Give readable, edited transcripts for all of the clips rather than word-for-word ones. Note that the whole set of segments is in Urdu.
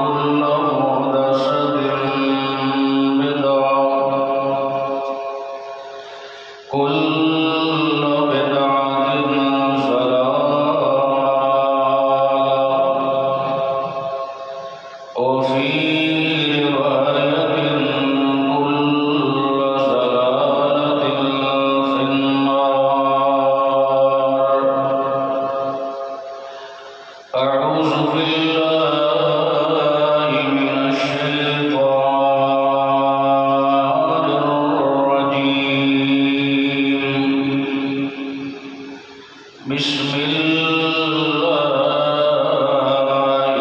وكل محدثة بدعة كل بدعة ضلالة وفي رواية كل ضلالة في النار. أعوذ بالله من الشيطان الرجيم. بسم الله الرحمن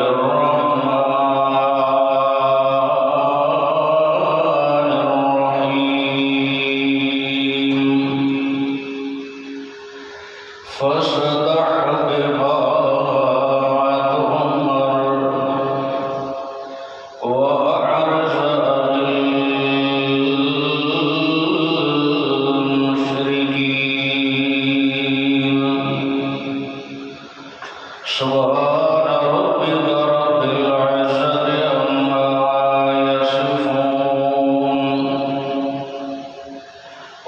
الرحيم. فاصدع بما تؤمر وأعرض عن المشركين. سبحان ربك رب العزة عما يصفون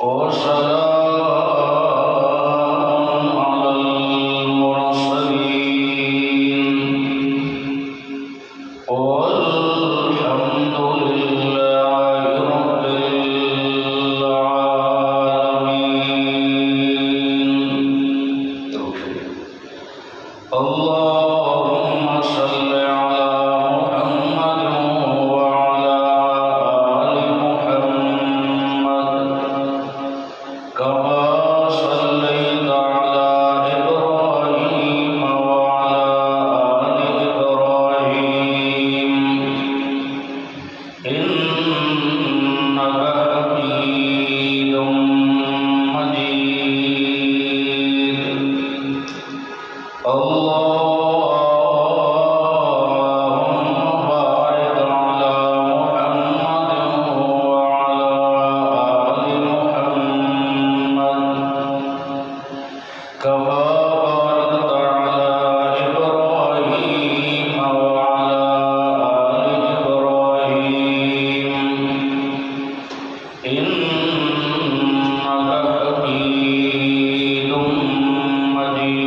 وسلام على المرسلين والحمد لله رب العالمين. اللهم صل على محمد وعلى آل محمد كما صليت على إبراهيم وعلى آل إبراهيم إنك حميد مجيد. اللهم بارك على محمد وعلى آل محمد كما باركت على إبراهيم وعلى آل إبراهيم إنك حميد مجيد.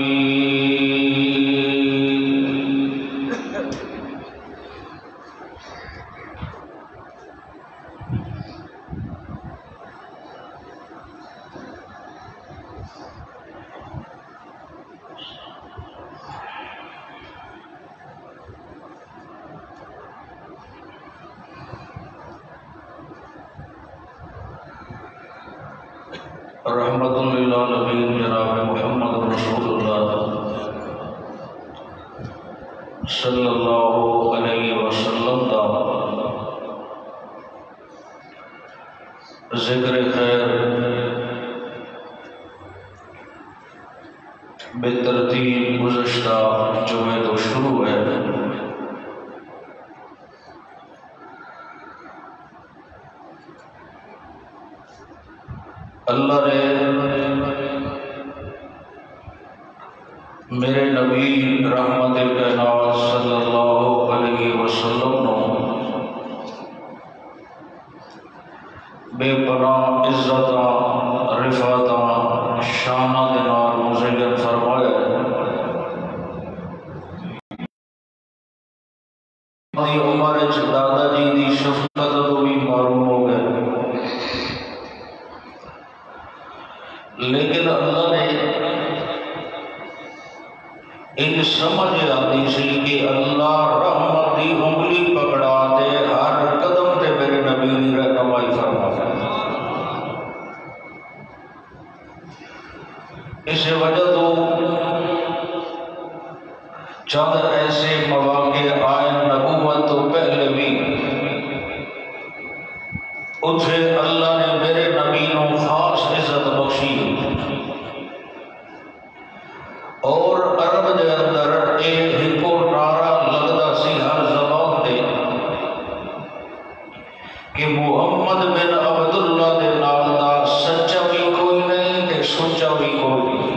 رحمت للعالمین جناب محمد رسول اللہ صلی اللہ علیہ وسلم دا ذکر خیر بے ترتیب گزشتہ جمعے تو شروع ہے. اللہ نے میرے نبی رحمت کائنات صلی اللہ علیہ وسلم نو بے پناہ عزت رفعت شانہ دے نال مزین فرمایا. عمر دادا جی دی شفقت تو بھی معلوم ہو گئے، لیکن اللہ نے ان سمجھ آتی سی کہ اللہ رحمت دی انگلی پکڑا دے ہر قدم تے میرے نبی دی رہنمائی فرما. اس وجہ تو چند ایسے مواقع آئے نبوت تو پہلے بھی اتھے اللہ نے میرے نبی نو خاص عزت بخشی اور عرب دے اندر ایک کو نعرہ لگدا سی ہر زبان تے کہ محمد بن عبداللہ دے نال دا سچا بھی کوئی نہیں تے سچا بھی کوئی نہیں.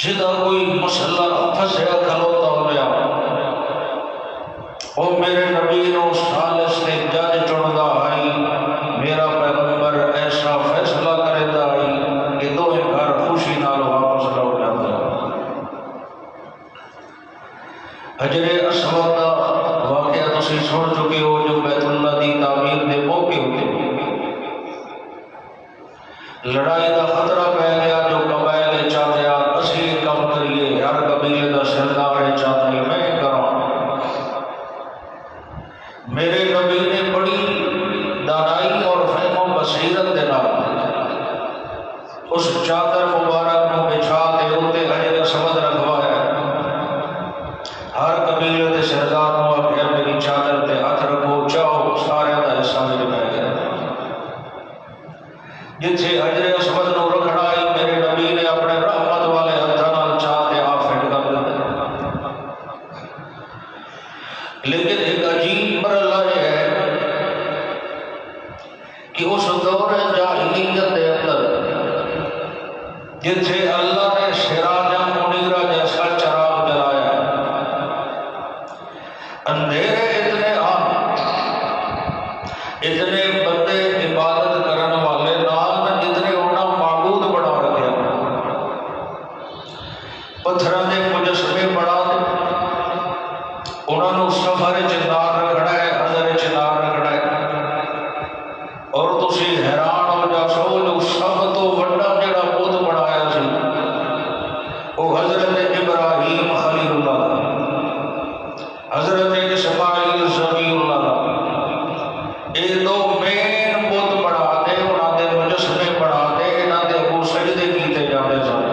جدا کوئی مسئلہ پھسیا کھلوتا ہوا او میرے نبی نو سالس نے جج چڑھدا آئی، میرا پیغمبر ایسا فیصلہ کردا آئی کہ دوویں گھر خوشی نال واپس لوٹ جاندے۔ حجر اسود دا واقعہ تسی سن چکے ہو، جو بیت اللہ دی تعمیر دے موقع ہوتے لڑائی دا خطرہ پہ گیا، جو قبائل چاہتے اسی کم کریے، ہر قبیلے دا سردار چاہتے میں کراں۔ میرے نبی نے بڑی دانائی اور فہم و بصیرت دے نال اس چادر مبارک نو بچھا کے اوتے حجر اسود رکھوایا۔ ہر قبیلے دے سردار نو آکھیا میری چادر تے ہاتھ رکھو، چاہو سارے دا حصہ میرے پہ گیا۔ جتھے حجر اسود نو رکھنا آئی، میرے نبی نے اپنے رحمت والے ہتھاں نال چاہ تے آپ فٹ کر دتا۔ لیکن ایک عجیب مرحلہ یہ ہے کہ اس دور جاہلیت دے اندر جتھے اللہ نے سراجا منیرا جیسا چراغ جلایا ہے، اندھیرے اتنے عام، اتنے بندے عبادت کرن والے نال جتنے انہاں معبود بنا رکھے، پتھراں دے مجسمے بنا دے، انہاں نو سفر چنار رکھنا ہے، حضر چنار رکھنا ہے، اور تسی حیران ہو جاؤ جو سب تو وڈا جڑا بت بنایا سی وہ حضرت ابراہیم خلیل اللہ، حضرت اسماعیل ذبیح اللہ، یہ دو مین بت بنا دے، انہاں دے مجسمے بنا دے، انہاں دے ابو سجدے کیتے جاندے سن۔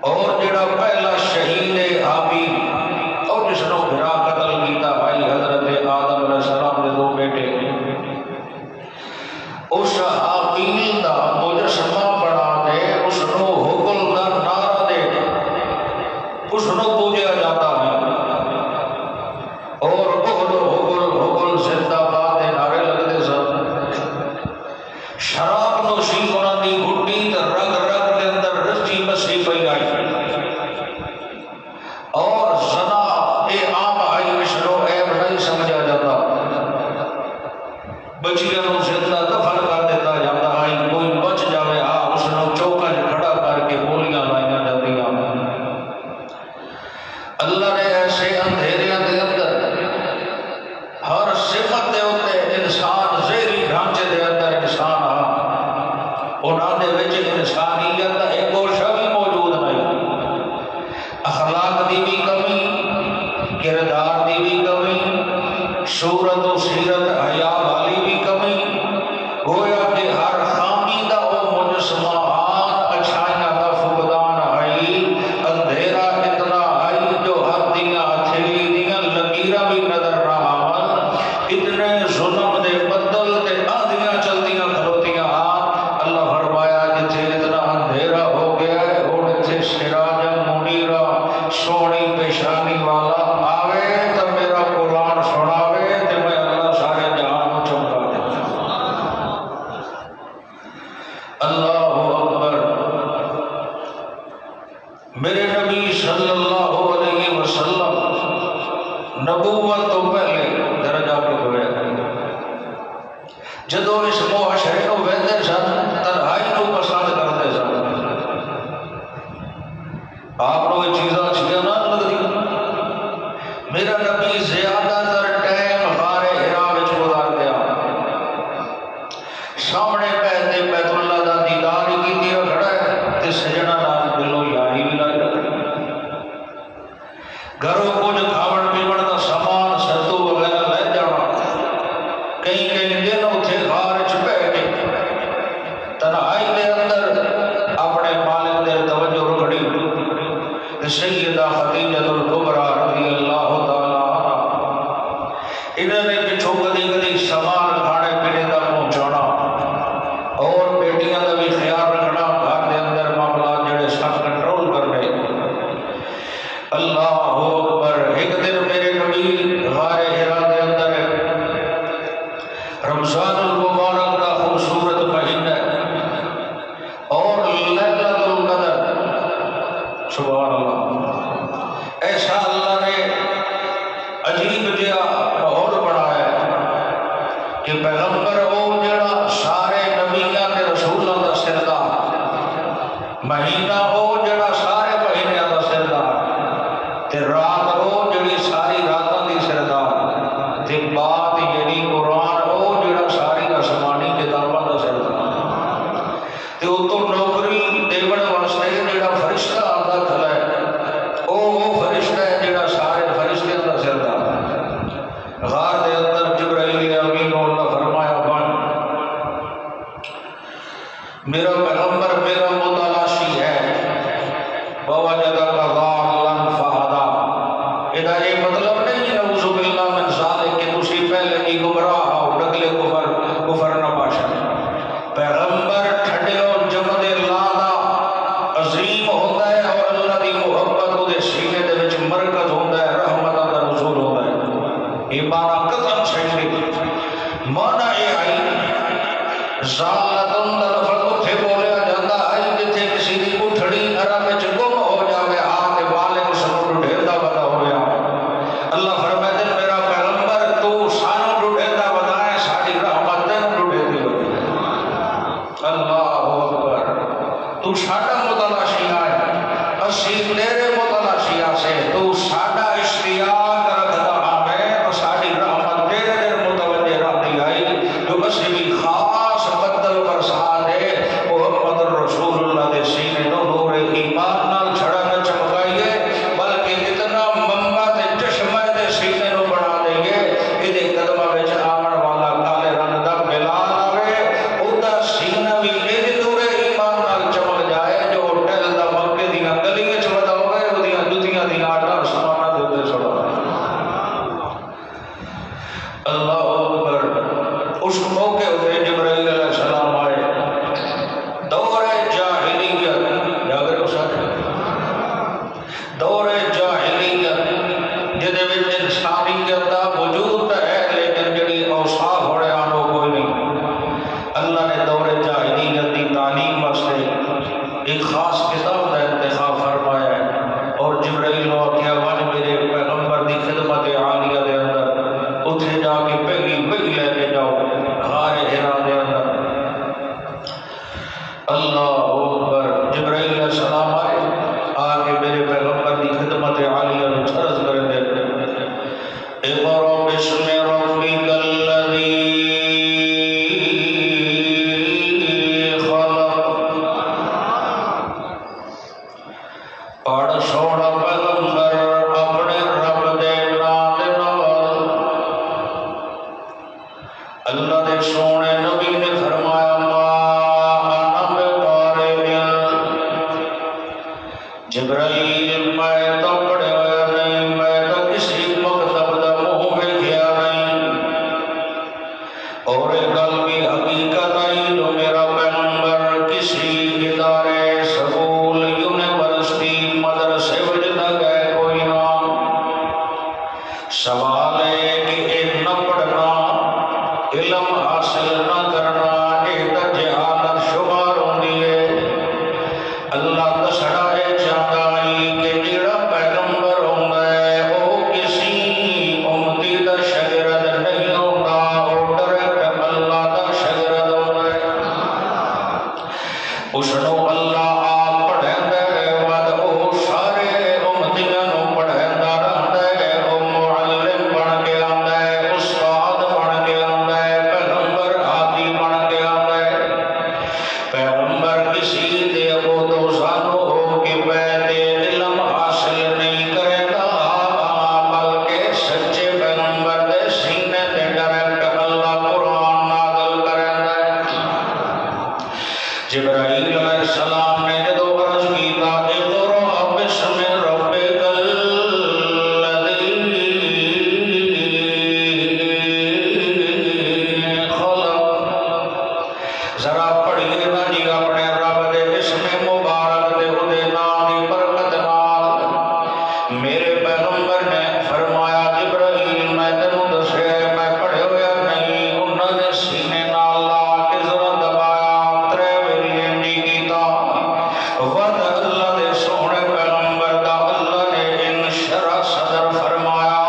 اور جڑا پہلا شہید حابیل اور جس نو بھرا قتل کیتا بھائی حضرت آدم علیہ السلام دے دو بیٹے، اس حابیل دا مجسمہ بنا دے، اس نو حکل دا نعرہ دے، اس نو پوجیا جاتا ہے، اور حکل زندہ باد دے نعرے لگتے سن۔ شراب نوشی انہاں دی گھٹی تے رگ رگ دے اندر رچی بسی پئی آئی، اور زنا اے عام آئی مشرو عیب نہیں سمجھا جاتا، بچیاں نو زندہ دفن کر دیتا جاتا ہے، کوئی بچ جاوے اس نو چوکا کھڑا کر کے گولیاں لائیاں جاندیاں۔ اللہ نے ایسے اندھیریاں دے اندر ہر صفت دے اوتے انسان ذہنی ڈھانچے دے اندر انسان انہاں دے وچ انسانیت دا ایک گوشہ بھی موجود نہیں، اخلاق دی بھی کمی، کردار دی بھی کمی، صورت و سیرت حیا والی بھی کمی، گویا کہ ہر خامی دا او مجسمہ اچھائیاں دا فقدان آئی، اندھیرا اتنا آئی جو ہر دیاں ہتھیلی دیاں لکیراں بھی نظر نہ آون، اتنے ظلم دے بدل تے آندیاں چلدیاں کھلوتیاں اللہ فرمایا جتھے اتنا اندھیرا ہو گیا ہے اور اتھے سراجا منیرا سونی پیشانی والا آوے تو میرا قرآن سناوے تے میں اللہ سارے جہان کو چمکا دے۔ اللہ اکبر۔ میرے نبی صلی اللہ علیہ وسلم نبوت تو پہلے درجہ پہ ہوئے، جدو اس معاشرے کو ویندے سن تنہائی کو پسند کرتے سن، آپ کو یہ چیزاں اچھیاں نہ لگتی۔ میرا نبی زیادہ تر ٹائم غار حرا وچ گزار گیا، سامنے پہلے بیت اللہ دا دیدار ہی کیتی کھڑا ہے تے سجنا نال دلوں یاری بھی لائی رکھنی، گھروں کچھ کھاون پیون دا سامان ستو وغیرہ لے جانا، کئی دن اتنے غار چ بہ کے تنہائی دے اندر اپنے مالک دے توجہ رکھنی۔ سیدہ خدیجہ الکبریٰ رضی اللہ تعالی عنہا، انہوں نے پچھوں کدی کدی سامان کھانے پینے کا پہنچانا اور بیٹیاں کا بھی خیال رکھنا، گھر دے اندر معاملات جڑے سب کنٹرول کرنے۔ اللہ اکبر۔ ایک دن میرے نبی غار حرا دے اندر رمضان المبارک کا خوبصورت مہینہ اور لیلۃ القدر، سبحان اللہ، ایسا اللہ نے عجیب عجیب جہا ماحول بنایا کہ پیغمبر وہ جڑا سارے نبیاں تے رسولاں دا سردار، مہینہ وہ جڑا سارے مہینیاں دا سردار، تے رات وہ جڑی ساری راتاں دی سردار، تے بات یعنی قرآن وہ جڑا ساری آسمانی کتاباں دا سردار، تے اتوں نوکری دیون واسطے جڑا فرشتہ آندا کھلا ہے وہ فرشتہ ہے جڑا سارے فرشتیاں دا سردار۔ غار دے اندر جبرائیل امین کو اللہ فرمایا بن میرا پیغمبر میرا متلاشی ہے، ووجدک ضالا فہدا۔ ادا یہ مطلب نہیں نعوذ باللہ من ذالک کہ تسی پہلے ہی گمراہ ہو ڈگلے کفر نہ باشا۔ پیغمبر ٹھڈیو جمدے لادا عظیم ہوتا ہے اور اللہ دی محبت وہ دے سینے دے وچ مرکز ہوتا ہے، رحمت دا نزول ہوتا ہے۔ یہ معنی قطعا صحیح معنی یہ آئی ذالتن دا لفظ اتھے بولیا جاتا ہے جتھے کسی دی اٹھڑی عرب وچ گم ہو جاوے ہاتھ والے سنوں ڈھیردا بدا ہو گیا۔ اللہ فرماتے ہیں میرا پیغمبر تو سانوں ڈھیردا بدا ہے، ساری رحمت تینوں ڈھیردی ہو۔ اللہ اکبر، تو ساڈا متلاشی ہے، اسی تیرے متلاشی سے، تو ساڈا اشتیاق رکھدا ہمیں تو ساری رحمت تیرے دل متوجہ رہتی آئی جو اسی بھی خاص بدل برسا دے محمد رسول اللہ دے سینے نو نور ایمان نال چھڑا نہ چمکائیے بلکہ اتنا منبع تے چشمہ دے سینے نو بنا دئیے کہ دے قدمہ وچ آمن والا کالے رنگ دا بلال آوے اودا سینہ بھی اے نور ایمان نال چمک جائے جو ٹل دا مکے دیاں گلیاں چ ودا ہوئے اودیاں جُتیاں دی آٹا سمانا دے تے چھڑا۔ اللہ اکبر، اس موقع ہوئے جبرائیل علیہ السلام آئے دور جاہلیت یاگر کو ساتھ دور جاہلیت جدے وچ انسانیت دا وجود ہے لیکن جڑی اوصاف ہوڑے آنو کوئی نہیں۔ اللہ نے دور جاہلیت دی تعلیم واسطے ایک خاص کتاب کا انتخاب فرمایا ہے اور جبرائیل نے کیا ون میرے پیغمبر دی خدمت عالیہ دے اندر اتھے جا کے پہلی وحی لے کے جاؤ غار حرا دے اندر۔ اللہ اکبر، جبرائیل علیہ السلام آئے آگے میرے پیغمبر دی خدمت عالیہ میں عرض کر دے اقرأ بسم ربک الذی پڑھ سونا پیغمبر اپنے رب دے نام دے نال۔ اللہ دے سونے نبی نے فرمایا ما انا بقارئ، جبرائیل میں تو پڑھے ہویا نہیں، میں تو کسی مکتب دا منہ ویکھیا نہیں، اور ایک گل بھی حقیقت آئی جو میرا پیغمبر کسی ادارے سکول یونیورسٹی مدرسے وچ نہ گئے کوئی نہ۔ سوال ہے کہ یہ نہ پڑھنا علم حاصل نہ کرنا یہ تو جہالت شمار ہوندی ہے۔ اللہ دسنا ہے چاہتا ہے کہ جڑا پیغمبر ہوندا ہے وہ کسی امتی دا شاگرد نہیں ہوندا، وہ ڈائریکٹ اللہ دا شاگرد ہوندا ہے۔ اس نو اللہ آپ پڑھیندا ہے ود وہ سارے امتیاں نو پڑھیندا رہندا ہے، وہ معلم بن کے آندا ہے، استاد بن کے آندا ہے، پیغمبر ہادی بن کے آندا ہے۔ پیغمبر کسی دے ابو تو سانو ہو کے پہلے علم حاصل نہیں کرے گا بلکہ سچے پیغمبر دے سینے تے ڈائریکٹ اللہ قرآن نازل کریندا ہے۔ جبرائیل علیہ السلام نے جدو عرض کیتا اقرأ بسم ربک الذی خلق، ذرا پڑھیے نا جی اپنے رب دے اسم مبارک دے اودے نام دی برکت نال۔ میرے پیغمبر نے فرمایا جبرائیل میں تینوں دسیا میں پڑھے ہویا نہیں، انہاں نے سینے نال لا کے ذرا دبایا ترے ویری انجی کیتا ود اللہ دے سونے پیغمبر دا اللہ نے انشرح صدر فرمایا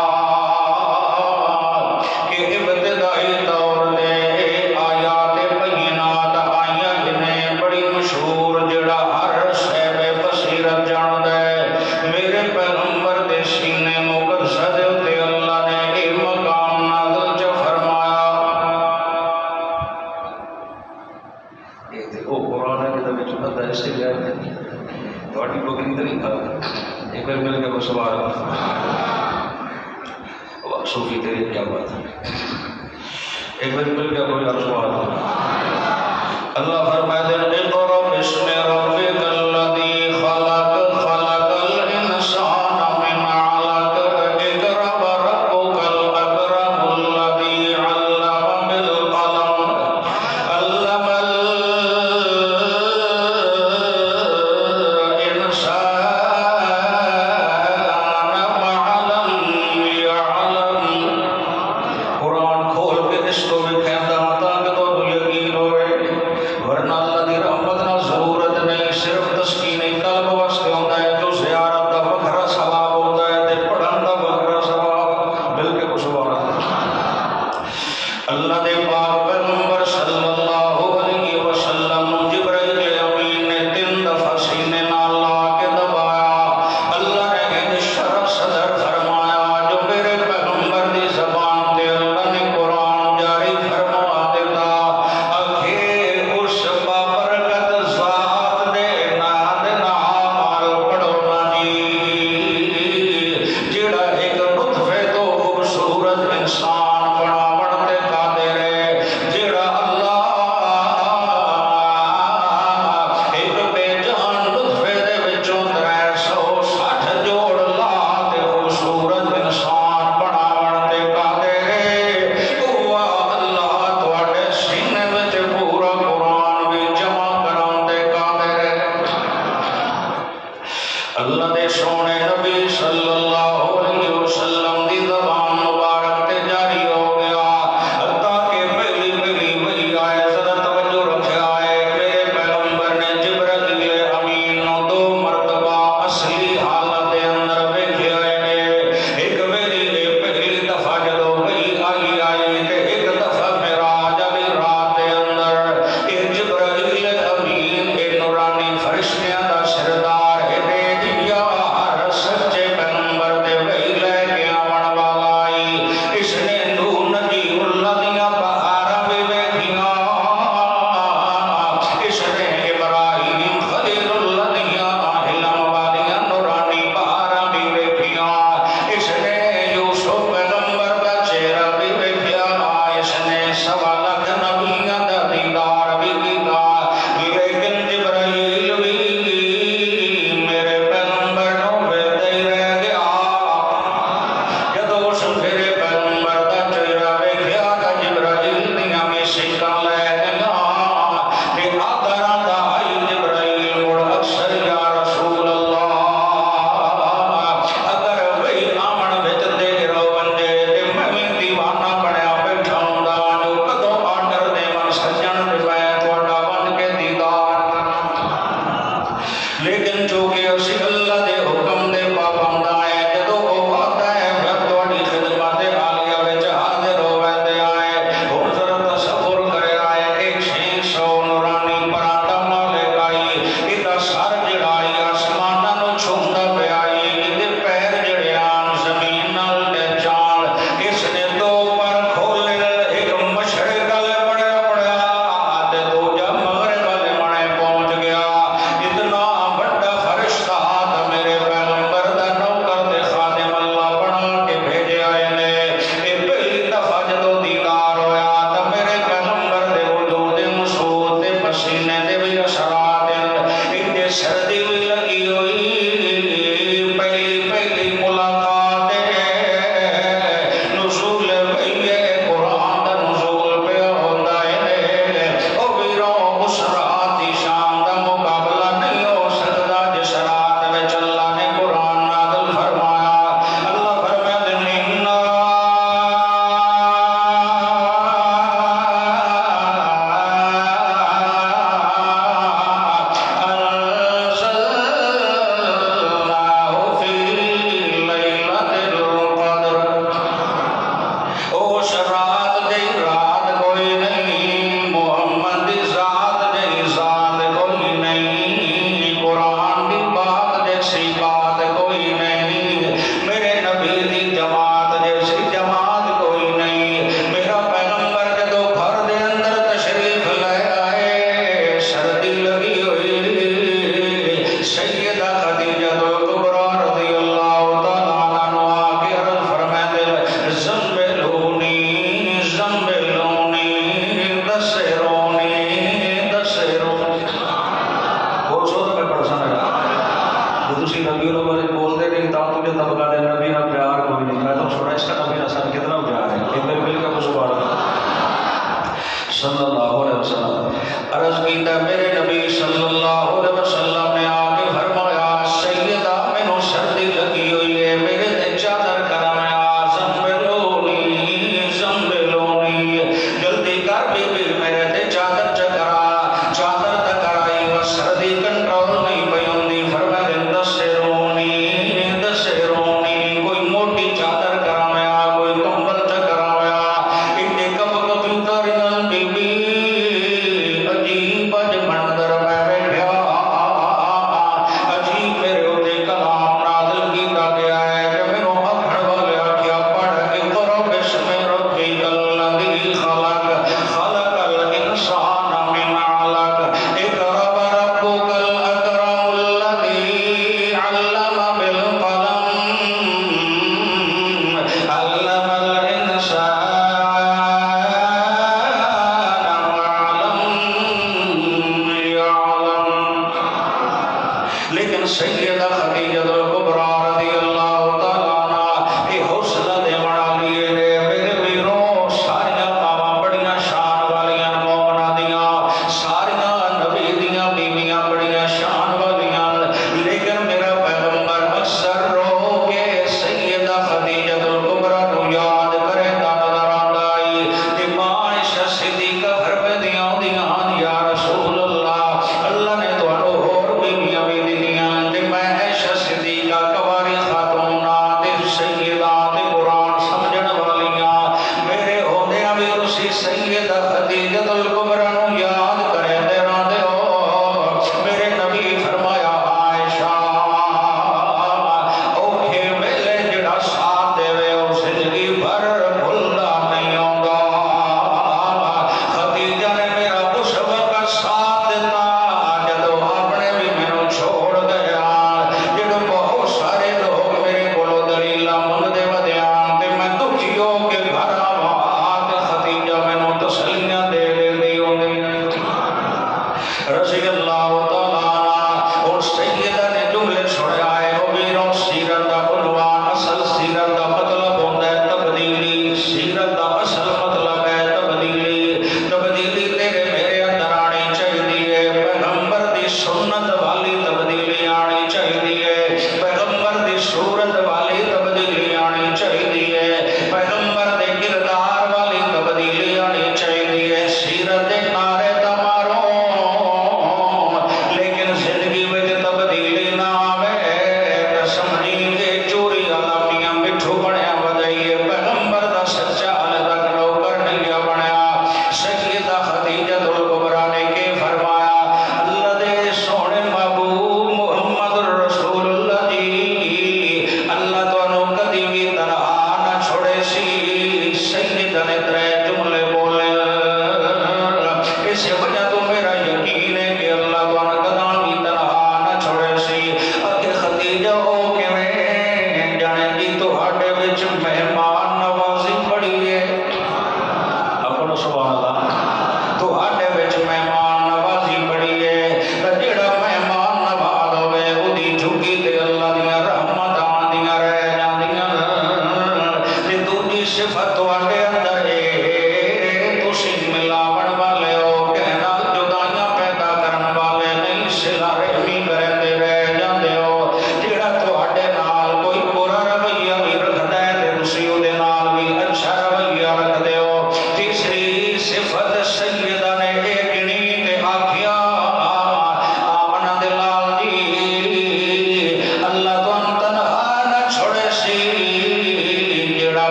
پھر مل کے سبحان اللہ صوفی تیری کیا بات ہے ایک بار مل کے کوئی سبحان اللہ فرماتے ہیں اقرأ باسم ربک الذی خلق خلق الانسان من علق اقرأ وربک الاکرم الذی علم بالقلم علم الانسان ما لم يعلم قرآن کھول کے اس کو بھی کہتا تاکہ تو یقین ہوئے ورنہ اللہ دی رحمت نہ ضرورت نہیں صرف تسکین قلب واسطے ہوتا ہے جو زیارت دا وکھرا ثواب ہوتا ہے تے پڑھن دا وکھرا ثواب مل کے سبحان اللہ دے پاک پیغمبر صلی اللہ علیہ وسلم جبرائیل امین نے 3 دفعہ سینے نال لا کے دبایا اللہ نے ان شرف صدر فرمایا جو میرے پیغمبر دی زبان تے اللہ نے قرآن جاری فرما دیتا اکھے اس بابرکت ذات دے نام پڑھو نا جی جڑا ایک نطفے تو خوبصورت انسان بناون تے قادر ہے جڑا اللہ ایک بے جان نطفے دے وچوں 360 جوڑ لا تے خوبصورت انسان بناون تے قادر ہے وہ اللہ تواڈے سینے وچ پورا قرآن بھی جمع کراون تے قادر ہے اللہ دے سونے نبی صلی اللہ علیہ وسلم دی زبان مبارک تے جاری ہو گیا حتیٰ کہ پہلی وحی آئے ذرا توجہ رکھے آئے میرے پیغمبر نے جبرائیل امین نو 2 مرتبہ اصلی حالت دے اندر ویکھے آئے نے ایک ویلی پہلی دفعہ جدو وحی آئی تے ایک دفعہ معراج والی رات دے اندر اے جبرائیل امین اے نورانی فرشتیاں دا سردار اے دے دیا ہر سچے پیغمبر دے وحی لے کے آون والا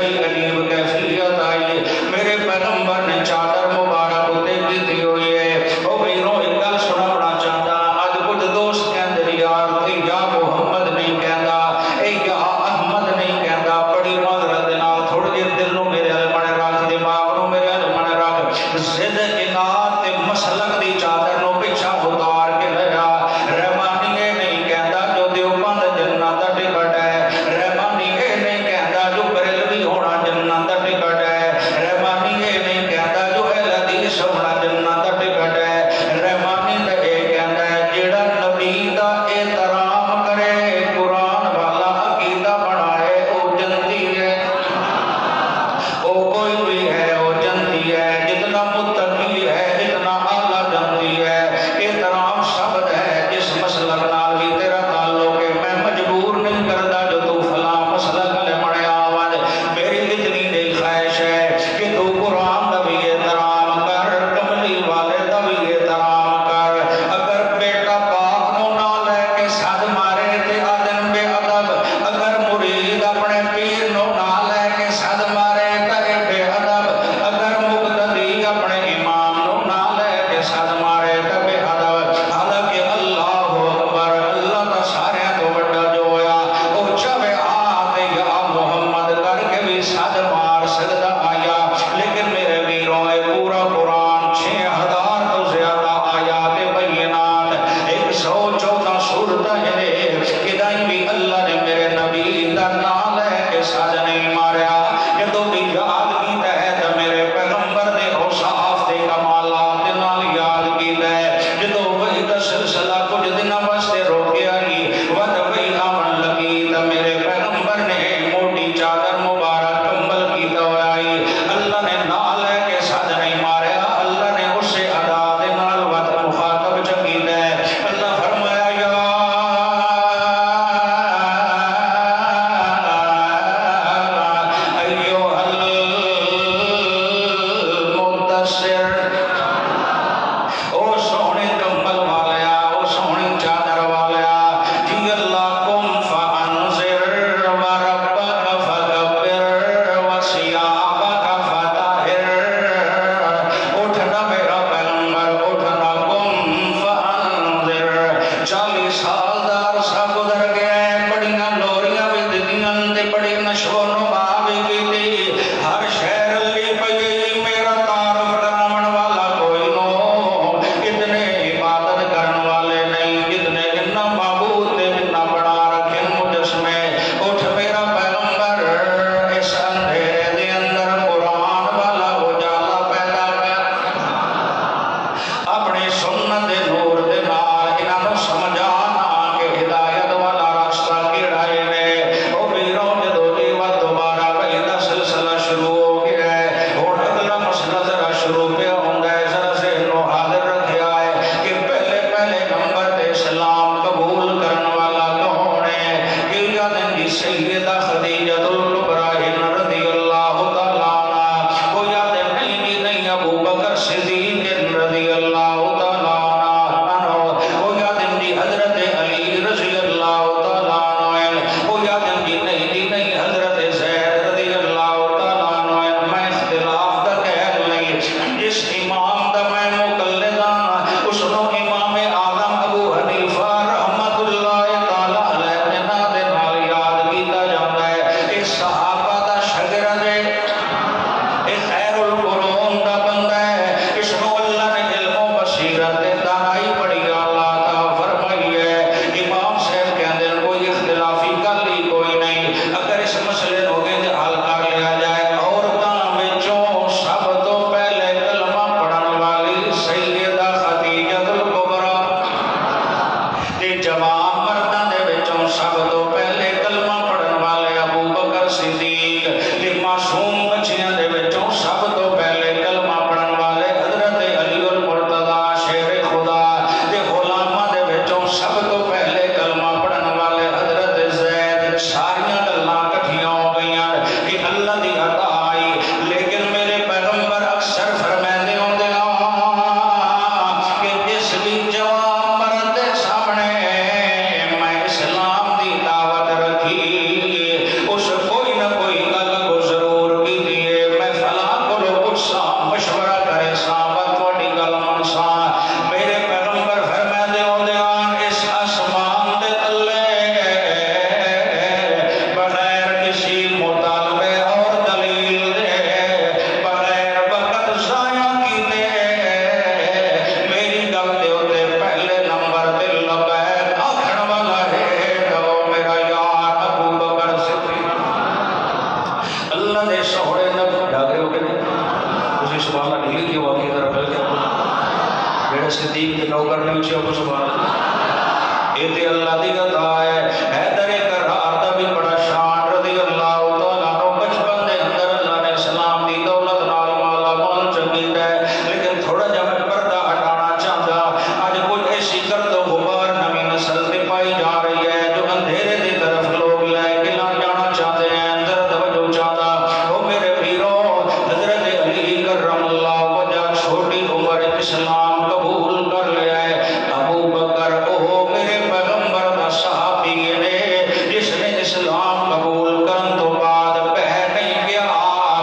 ایسی عجیب کیفیت آئی میرے پیغمبر نے چادر مبارک اتے کی دی ہوئی ہے او میروں ایک گل سناونا چاہتا اج کچھ دوست کہندے یار یا محمد نہیں کہندا اے یا احمد نہیں کہندا بڑی معذرت نال تھوڑی دیر دل نو میرے ال بنے رکھ دماغ نو میرے ال بنے رکھ زد انات تے مسلک دی چادر نو پیچھا اتار کے لیا رحمانی اے نہیں کہندا جو دیوبند جنت دا ٹکٹ ہے رحمانی اے نہیں کہندا جو بریلوی ہونا جنت دا ٹکٹ ہے رحمانی اے نہیں کہندا جو اہل حدیث ہونا جنت دا ٹکٹ ہے رحمانی تے اے کہندا ہے جیڑا نبی دا احترام کرے قرآن والا عقیدہ بنائے او جنتی ہے او کوئی بھی ہے او جنتی ہے جتنا متقی ہے اتنا اعلیٰ جنتی ہے احترام شبد ہے جس مسلک نال بھی تیرا تعلق ہے میں مجبور نہیں کرتا جو تو فلاں مسلک لے مڑے آواز میری اتنی نہیں خواہش ہے کہ تو قرآن دا بھی احترام کر کملی والے دا بھی احترام کر اگر بیٹا باپ نو نہ لے کے سد مارے تے آدم بے ادب اگر مرید اپنے پیر نو نہ لے کے سد مارے تے بے ادب اگر مقتدی اپنے امام نو نہ لے کے سد مارے تے بے ادب حالانکہ اللہ اکبر اللہ دا سارے تو بڑا جو ہویا او چوے آتے یا محمد کر کے بھی سد مار سکتا آیا لیکن میرے ویروں اے پورا قرآن 6000 تو زیادہ آیات بینات 114 سورتیں ہیں کدائیں بھی اللہ نے میرے نبی دا نام لے کے سد نہیں ماریا جدو بھی یاد کیتا ہے تو میرے پیغمبر نے اوصاف دے کمالات دے نال یاد کیتا ہے جدو وہی دا سلسلہ کچھ دنوں واسطے روکیا ہی ود وہی آمن لگی تو میرے پیغمبر نے موٹی چادر مبارک کمبل کیتا ہوا ہی اللہ نے نام لے کے سد نہیں ماریا اللہ نے اسے ادا دے نال ود مخاطب چکیتا ہے اللہ فرمایا یا ایوہ المدثر او سونے کمبل والیا او سونی چادر والیا جی اللہ کم فانذر وربک فکبر وثیابک فطہر اٹھنا میرا پیغمبر اٹھنا کم فانذر 40 سال دا عرصہ گزر گیا ہے بڑیاں لوریاں بھی دنیاں تے بڑی نشو و نما بھی کیتی ہر شہر لی پئی میرا تعارف کراون والا کوئی نو اتنے عبادت کرن والے نہیں جتنے اتنا معبود تے اتنا بڑا رکھے مجسمے اٹھ میرا پیغمبر اس اندھیرے دے اندر قرآن والا اجالا پیدا کر اپنی سنت دے نور دے نال انہاں نوں سمجھانا کہ ہدایت والا راستہ کیڑا ہے او ویروں جدوں دی وقت دوبارہ وہی دا سلسلہ شروع ہو گیا ہے ہن اگلا مسئلہ ذرا شروع پہ ہوندا ہے ذرا ذہن نو حاضر رکھیا ہے کہ پہلے نمبر تے اسلام قبول کرن والا کون ہے کہ یادیں جی سیدہ خدیجہ الکبریٰ رضی اللہ تعالیٰ عنہ کو یادیں نہیں جی نہیں ابو بکر صدیق رضی اللہ تعالیٰ عنہ کو یادیں جی حضرت علی رضی اللہ تعالیٰ عنہ کو یادیں جی نہیں حضرت زید رضی اللہ تعالیٰ عنہ اللہ دے سونے نبی ڈاگے ہو کے نہیں اسی سبحان اللہ ڈھیلی کی واقعی طرف مل گیا جیڑے صدیق کے نوکر نے اچھے ہو سبحان اللہ یہ تے اللہ دی عطا ہے حیدر کرار دا بھی بڑا شان رضی اللہ تعالیٰ عنہ بچپن دے اندر اللہ نے اسلام دی دولت نال مالا مال چنگی ہے لیکن تھوڑا جا میں پردہ ہٹانا چاہتا آج کچھ ایسی گرد و غبار نمی نسل تے پائی جا رہی ہے جو اندھیرے دی طرف لوگ لے کے نہ جانا چاہتے ہیں اندر توجہ چاہتا وہ میرے پیروں حضرت علی کرم اللہ وجہ چھوٹی عمر اسلام قبول کر لیا ہے ابو بکر او میرے پیغمبر دا صحابی نے جس نے اسلام قبول کرن تو بعد بہ نہیں گیا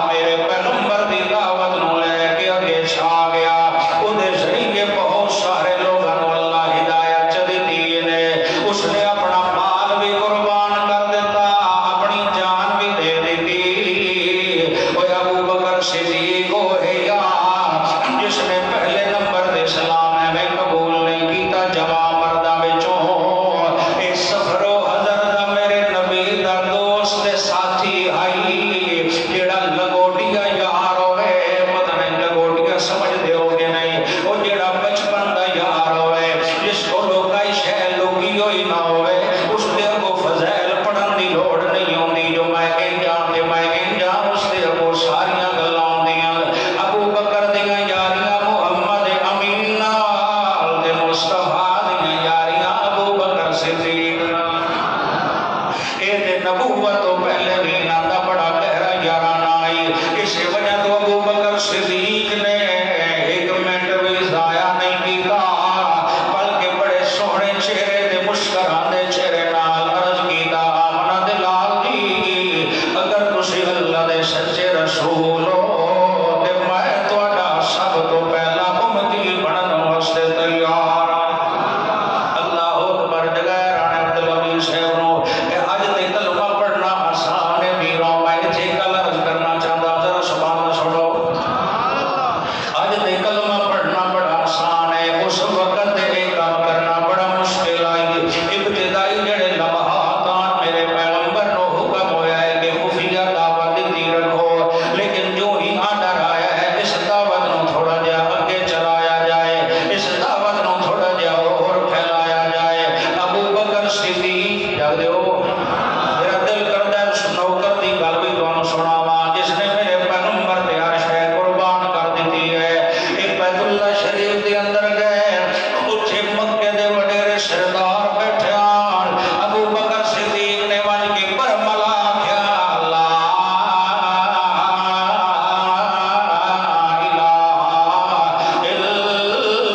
میرے پیغمبر دی دعوت نو لے کے اگے چھا گیا او دے ذریعے بہت سارے لوگاں نو اللہ ہدایت چ دتی نے اس نے اپنا مال بھی قربان کر دیتا اپنی جان بھی دے دیتی او ابو بکر صدیق ہو یا جس نے پہلے نمبر دے اسلام میں قبول نہیں کیتا جمع مردہ وچوں اس سفر و حضر دا میرے نبی دا دوست ساتھی آئی جیڑا لگوٹیا یار ہوئے پتہ نہیں لگوٹیا سمجھ دے ہو گے نہیں وہ جیڑا بچپن دا یار ہوئے جس کو لوگائی شہ لوگی ہوئی نہ ہوئے اس دے کو فضائل پڑھن دی لوڑ نہیں ہوندی جو میں جان اس دے کو ساریاں گلاں ہوندیاں ابو بکر دیاں یاریاں محمد امین نال دے مصطفیٰ دیاں یاریاں ابو بکر صدیق اے دے نبوت تو پہلے بھی ناتا بڑا گہرا یارانہ آئی اسی وجہ تو ابو بکر صدیق نے ایک منٹ بھی ضائع نہیں کیتا بلکہ بڑے سونے چہرے دے مسکران دے چہرے نال عرض کیتا آمنہ دلال دی اگر تسی اللہ دے سچے رسول ہو تے میں تہاڈا سب تو پہلا امتی بنن واسطے تیار اللہ اکبر جگہ رانے عبدالغنی صاحب نو کہ اج تے کلمہ پڑھنا آسان ہے میروں میں تے گل عرض کرنا چاہتا ذرا سبحان اللہ سنو اج تے کلمہ پڑھنا بڑا آسان ہے اس وقت تے کام کرنا بڑا مشکل آئی ابتدائی جڑے لمحات میرے پیغمبر نو حکم ہویا ہے کہ خفیہ دعوت دی رکھو لیکن جو ہی آڈر آیا ہے اس دعوت نو تھوڑا جا اگے چلایا جائے اس دعوت نو تھوڑا جا اور پھیلایا جائے ابو بکر صدیق جا دیو میرا دل کرتا ہے اس نوکر دی گل بھی تانوں سناواں جس نے میرے پیغمبر تے ہر شے قربان کر دیتی ہے ایک بیت اللہ شریف دے اندر گئے اوتھے مکے دے وڈیرے سردار بیٹھے آن ابو بکر صدیق نے وج کے برملا کیا لا الہ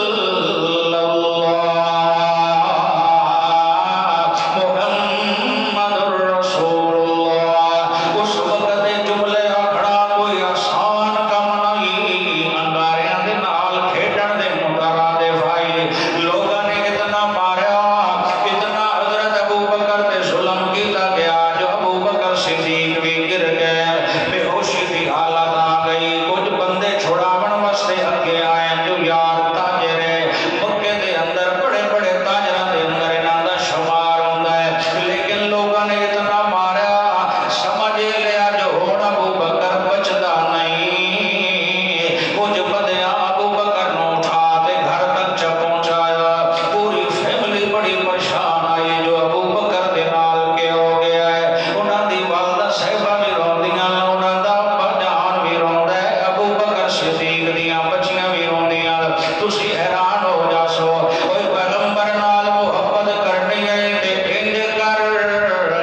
الا اللہ محمد رسول اللہ اس وقت دے جملے آکھنا کوئی آسان کم نہیں انگاریاں دے نال کھیڈن دے مترادف آئی لوگاں نے اتنا ماریا اتنا حضرت ابو بکر تے ظلم کیتا گیا جو ابو بکر صدیق بھی گر گئے بے ہوشی دی حالت آ گئی کچھ بندے چھڑاون واسطے اگے آئے جو یار تاجر مکے دے اندر بڑے بڑے تاجراں دے اندر انہاں دا شمار ہوندا ہے لیکن لوگاں نے اتنا ماریا سمجھ لیا جو ہن ابو بکر بچدا نہیں کچھ بندیاں ابو بکر نو اٹھا تے گھر تک چ پہنچایا پوری فیملی بڑی پریشان آئی جو ابو بکر دے نال کے ہو گیا ہے انہاں دی والدہ صاحبہ بھی روندیاں انہاں دا ابا جان بھی روندا ہے ابو بکر صدیق دیاں بچیاں بھی روندیاں تسی حیران ہو جاسو اوے پیغمبر نال محبت کرنی ہے تے انج کر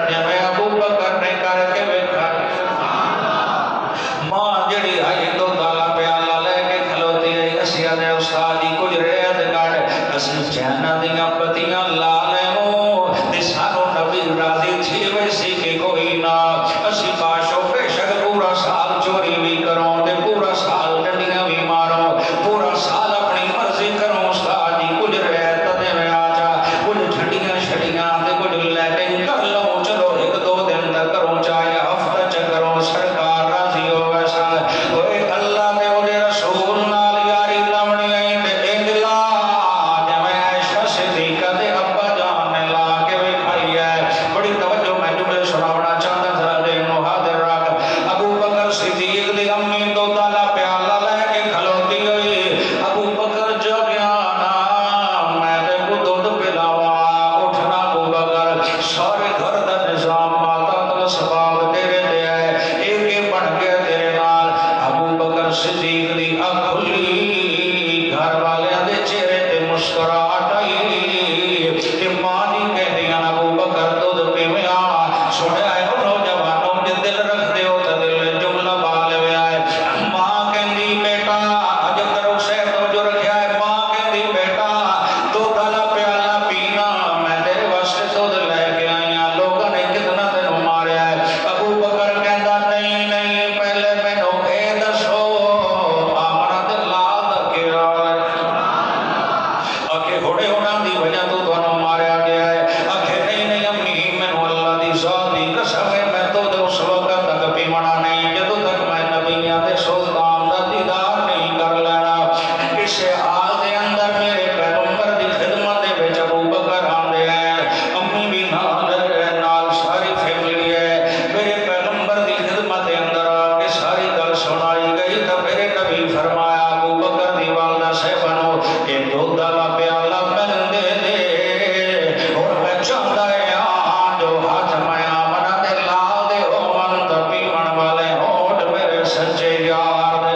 جویں ابو بکر نے کر کے ویکھا ماں جڑی آئی تو تالا پیالہ لے کے کھلوتی ہے اسی آدھے استاد جی کچھ ریت کر اسی جہنہ دیاں پتیاں لا لیں تے سانو نبی راضی تھی ویسی کہ کوئی نہ اسی باشو بے شک پورا سال چوری بھی کروں تے پورا سال ڈنڈیاں بھی ماروں پورا سال اپنی مرضی کروں استاد جی کچھ ریت دے میں آ جا کچھ جھڑیاں شڑیاں تے کچھ لیٹنگ کر لوں چلو ایک دو دن تک کروں چاہے ہفتہ چ کروں سرکار راضی ہو ویسا اوے اللہ نے اودے رسول نال یاری لاونی ائی تے انج لا جویں عائشہ صدیقہ دے ابا جان نے لا کے وکھائی ہے بڑی توجہ میں جملے سناونا چاہتا ذرا دے نو حاضر رکھ ابو بکر سنائی گئی تو میرے نبی فرمایا ابو بکر دی والدہ صاحبانو کہ دودھ والا پیالہ میں دے دے اور میں چاہتا ہے جو ہاتھ میں آمنہ دے لا دے او من پیمن والے ہوٹ میرے سچے یار دے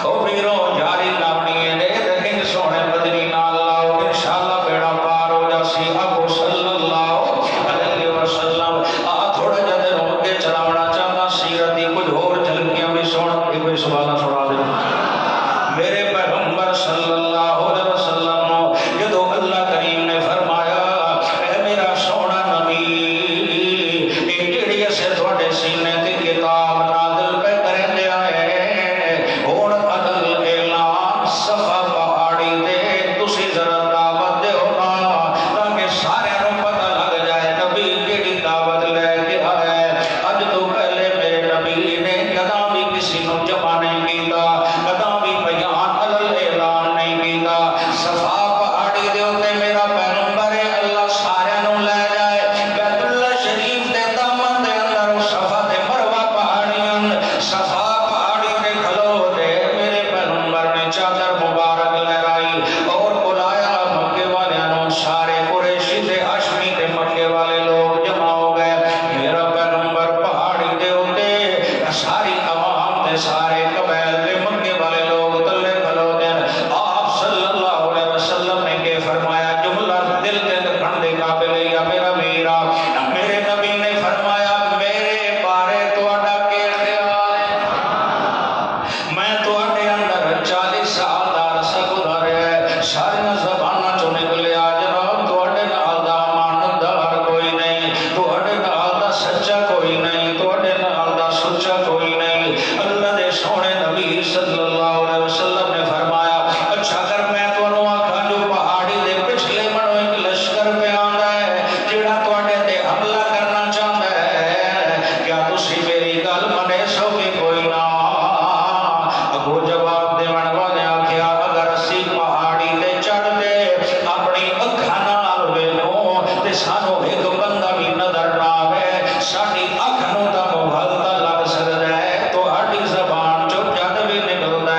او پیرو جاری لاؤنی ہے دے دے سونے بدری نال لاؤ انشاءاللہ بیڑا پار ہو جاسی ابو صلی اللہ علیہ وسلم تھوڑا جدے روم کے چلاونا چاہتا سیرت دی کچھ اور جھلکیاں بھی سونا ایک بھی سوالہ سنا دے میرے پیغمبر صلی اللہ علیہ وسلم جدو اللہ کریم نے فرمایا اے میرا سونا نبی ایک جڑی سے تھوڑے سینے تے کتاب نازل پہ کریں دے آئے اور عدل اعلان صفحہ پہاڑی دے تسی ذرا دعوت دے ہونا تاکہ سارے نو پتہ لگ جائے نبی جڑی دعوت لے کے آئے اج تو پہلے میرے نبی نے کدا بھی کسی نو جمع نہیں کیتا کدا بھی بیان عدل اعلان نہیں کیتا صفحہ پہاڑی دے ہوتے میرا پیغمبر اللہ سارے نو لے جائے بیت اللہ شریف دے دامن دے اندر صفحہ دے مروہ پہاڑیاں صفحہ پہاڑی دے کھلو دے میرے پیغمبر نے چادر مبارک لہرائی اور بلایا مکے والے انہوں سارے قریشی دے ہاشمی دے مکے والے لوگ جمع ہو گئے میرا پیغمبر پہاڑی دے ہوتے ساری عوام دے سارے قبیل دے مکے والے لوگ تلے کھلو دے آپ صلی اللہ علیہ وسلم نے کہ فرمایا جملہ دل دے دکھن دے قابل یا میرا میرا میرے نبی نے فرمایا میرے بارے تو اڈا کے خیال ہے میں تو اڈے اندر 40 سال دار سکودھر ہے ساری زبانہ چو نکلے جناب تو اڈے نال دا ماندار کوئی نہیں تو اڈے نال دا سچا کوئی نہیں تو اڈے نال دا سچا کوئی نہیں اللہ دے سونے نبی صلی اللہ علیہ وسلم نے فرمایا اچھا اگر میں تو انہوں آکھا جو پہاڑی دے پچھلے منو ایک لشکر پہ آندہ ہے جڑا تو اڈے دے حملہ کرنا چاہتا ہے کیا تسی میری گل منے سو کے کوئی نہ اگو جواب دے والے آکھیا اگر اسی پہاڑی دے چڑھ دے اپنی اکھا نال ویلوں تے سانو ایک بندہ بھی نظر نہ آوے ساڈی اکھ نوں دا مغلطہ لگ سکدا ہے تو ہڈی زبان چو جد بھی نکلدا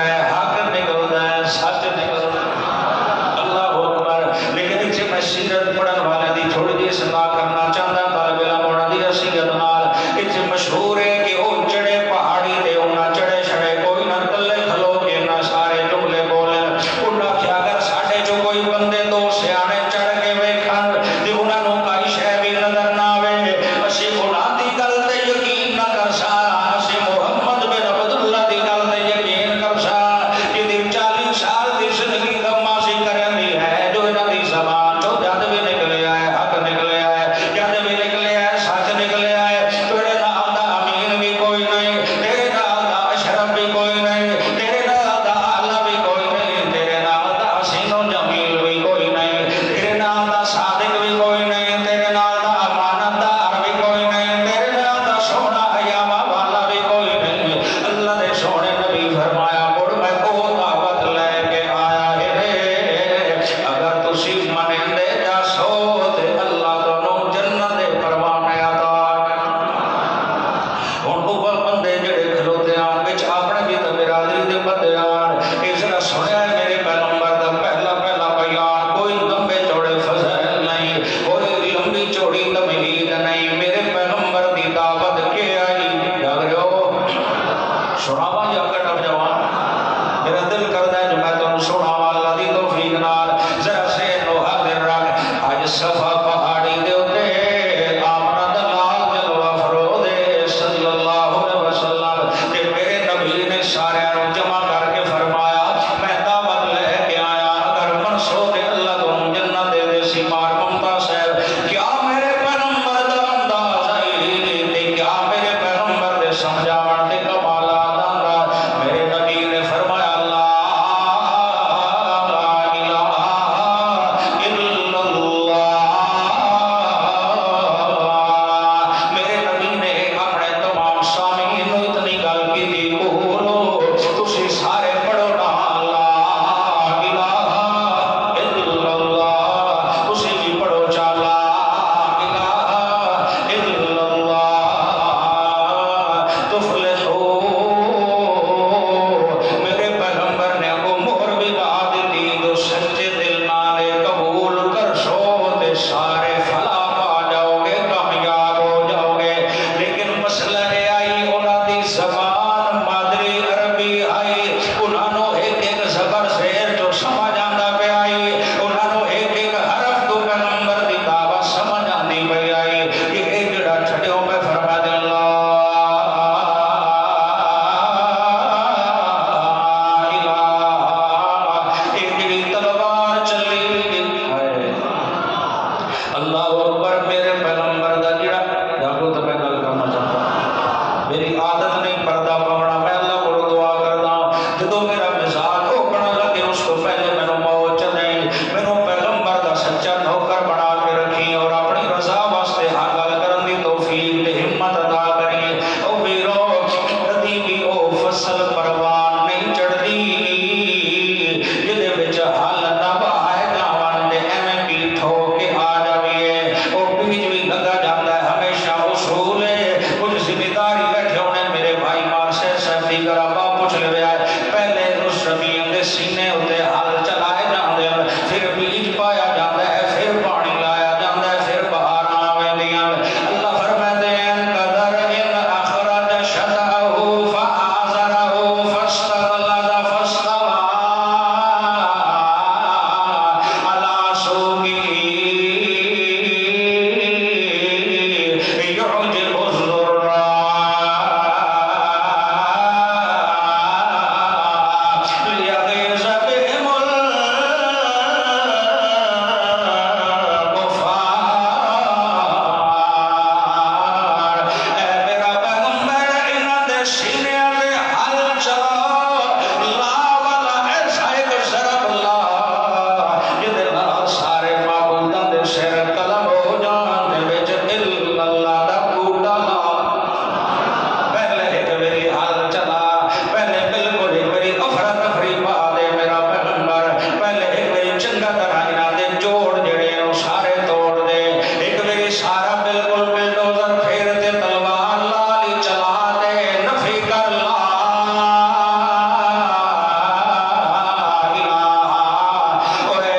عادت نہیں پردہ پونا میں اللہ کو دعا کرنا جدو میرا مزاج ہوکنا لگے اس کو پہلے میں نے موت نہیں میں نے پیغمبر دا سچا نوکر بنا کے رکھی اور اپنی رضا واسطے حاصل کرن دی توفیق تے ہمت عطا کری او ویرو کدی بھی او فصل پروان نہیں چڑھدی جدے وچ حل نہ بہائے جاون تے ایویں پیٹھو کے آ جاویے او بیج بھی لگا جاندا ہے ہمیشہ اصول ہے کچھ ذمہ داری بیٹھے ہونے میرے بھائی مار سے سردی کرا با پوچھ لے پہلے اس زمین دے سینے ہوتے حل چلائے جاندے پھر بیج پایا جاتا ہے پھر پانی لایا جاتا ہے پھر بہار آویندیاں اللہ فرماتے ہیں قدر ان اخرج شطأہ فآزرہ فاستغلظ فاستوى على سوقه يعجب الزراع ليغيظ بهم الكفار اے میرا پیغمبر انہاں دے سینیاں تے حل چلاؤ لا والا ایسا ایک ضرب اللہ جدے نال سارے معبوداں دے سر قلم ہو جان دے وچ الا اللہ دا بوٹا لا پہلے ایک میری حال چلا پہلے بالکل ایک میری افراتفری پا دے میرا پیغمبر پہلے ایک میری چنگا طرح انہاں دے جوڑ جڑے ہیں وہ سارے توڑ دے ایک میری سارا بالکل بلڈوزر پھیر دے تلوار لالی چلا دے نفی کر لا الہ اوے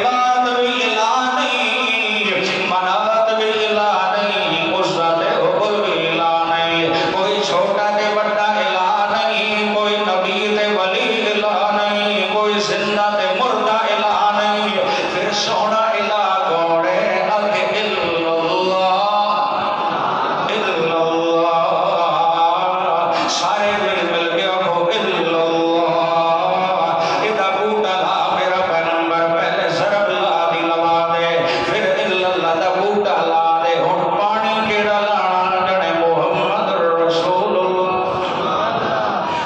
لات بھی الہ نہیں منات بھی الہ نہیں عزت حبل بھی الہ نہیں کوئی چھوٹا تے بڑا الہ نہیں کوئی نبی تے ولی الہ نہیں کوئی زندہ تے مردہ الہ نہیں پھر سونا الہ کون ہے اکھے الا اللہ سارے مل کے آکھو الا اللہ ادا بوٹا لا میرا پیغمبر پہلے ضرب لا دی لوا دے پھر الا اللہ دا بوٹا لا دے ہن پانی کیڑا لانا جڑے محمد رسول اللہ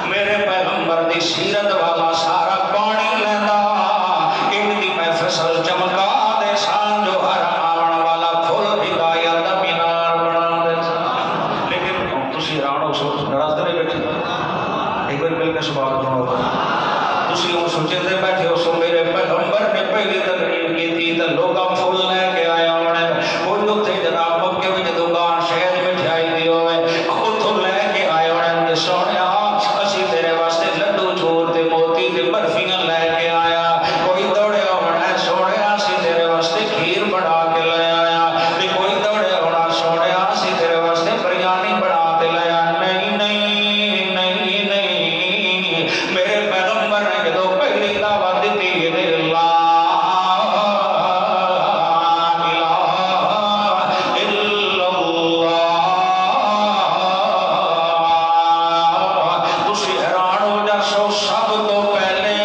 میرے پیغمبر دی سیرت والا سارا پانی لیندا ان دی میں فصل چمکا دے سان جو ہر آون والا پھل ہدایت دا مینار بنا دے لیکن تسی رانو سوچ ناراض نہیں بیٹھے ایک بار مل کے سبحان اللہ تسی وہ سوچے تے بیٹھے ہو سو میرے پیغمبر نے پہلی تقریر کی تھی تے لوگاں پھول لے کے آیا ہونے کوئی لوگ تھے جناب مکے وچ دکان شہر مٹھائی دی ہوئے اوتھوں لے کے آئے ہونے تے سونیا اسی تیرے واسطے لڈو چور تے موتی تے برفیاں لے کے آیا کوئی دوڑے ہونا سونیا اسی تیرے واسطے کھیر بنا کے لے آیا تے کوئی دوڑے ہونا سونیا اسی تیرے واسطے بریانی بنا کے لے آیا نہیں نہیں نہیں نہیں میرے پیغمبر نے جدو پہلی دعوت دیتی ہے لا الہ الا اللہ تسی حیران ہو جا سو سب تو پہلے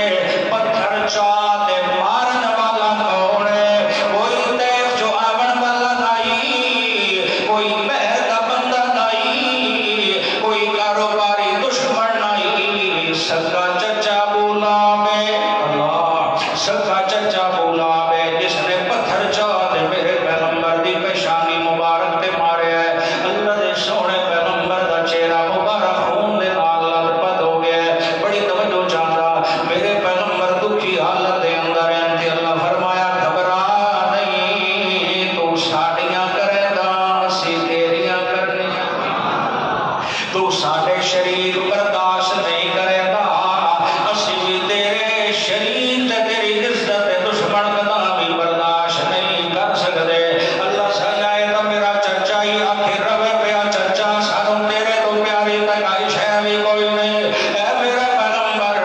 پتھر چاہ دے مارن والا کون ہے کوئی دیکھ جو آون والا نہیں کوئی بہر کا بندہ نہیں کوئی کاروباری دشمن نہیں سکا چچا بولا میں اللہ سکا چچا بولا میں جس نے پتھر چاہ دے میرے پیغمبر دی پیشانی مبارک تے مارے ہے اللہ دے سونے پیغمبر دا چہرہ مبارک خون دے نال لطپت ہو گیا ہے بڑی توجہ چاہتا میرے پیغمبر دکھی حالت دے اندر ہیں کہ اللہ فرمایا گھبرا نہیں تو ساڑیاں کرے دا اسی تیریاں کرنے تو ساڑے شریر برداشت نہیں کرے دا اسی بھی تیرے شریر تے تیری عزت دشمن کا بھی برداشت نہیں کر سکتے اللہ سجائے تو میرا چچا ہی آخر روے پیا چچا سانو تیرے تو پیاری تکائی شہ بھی کوئی نہیں اے میرا پیغمبر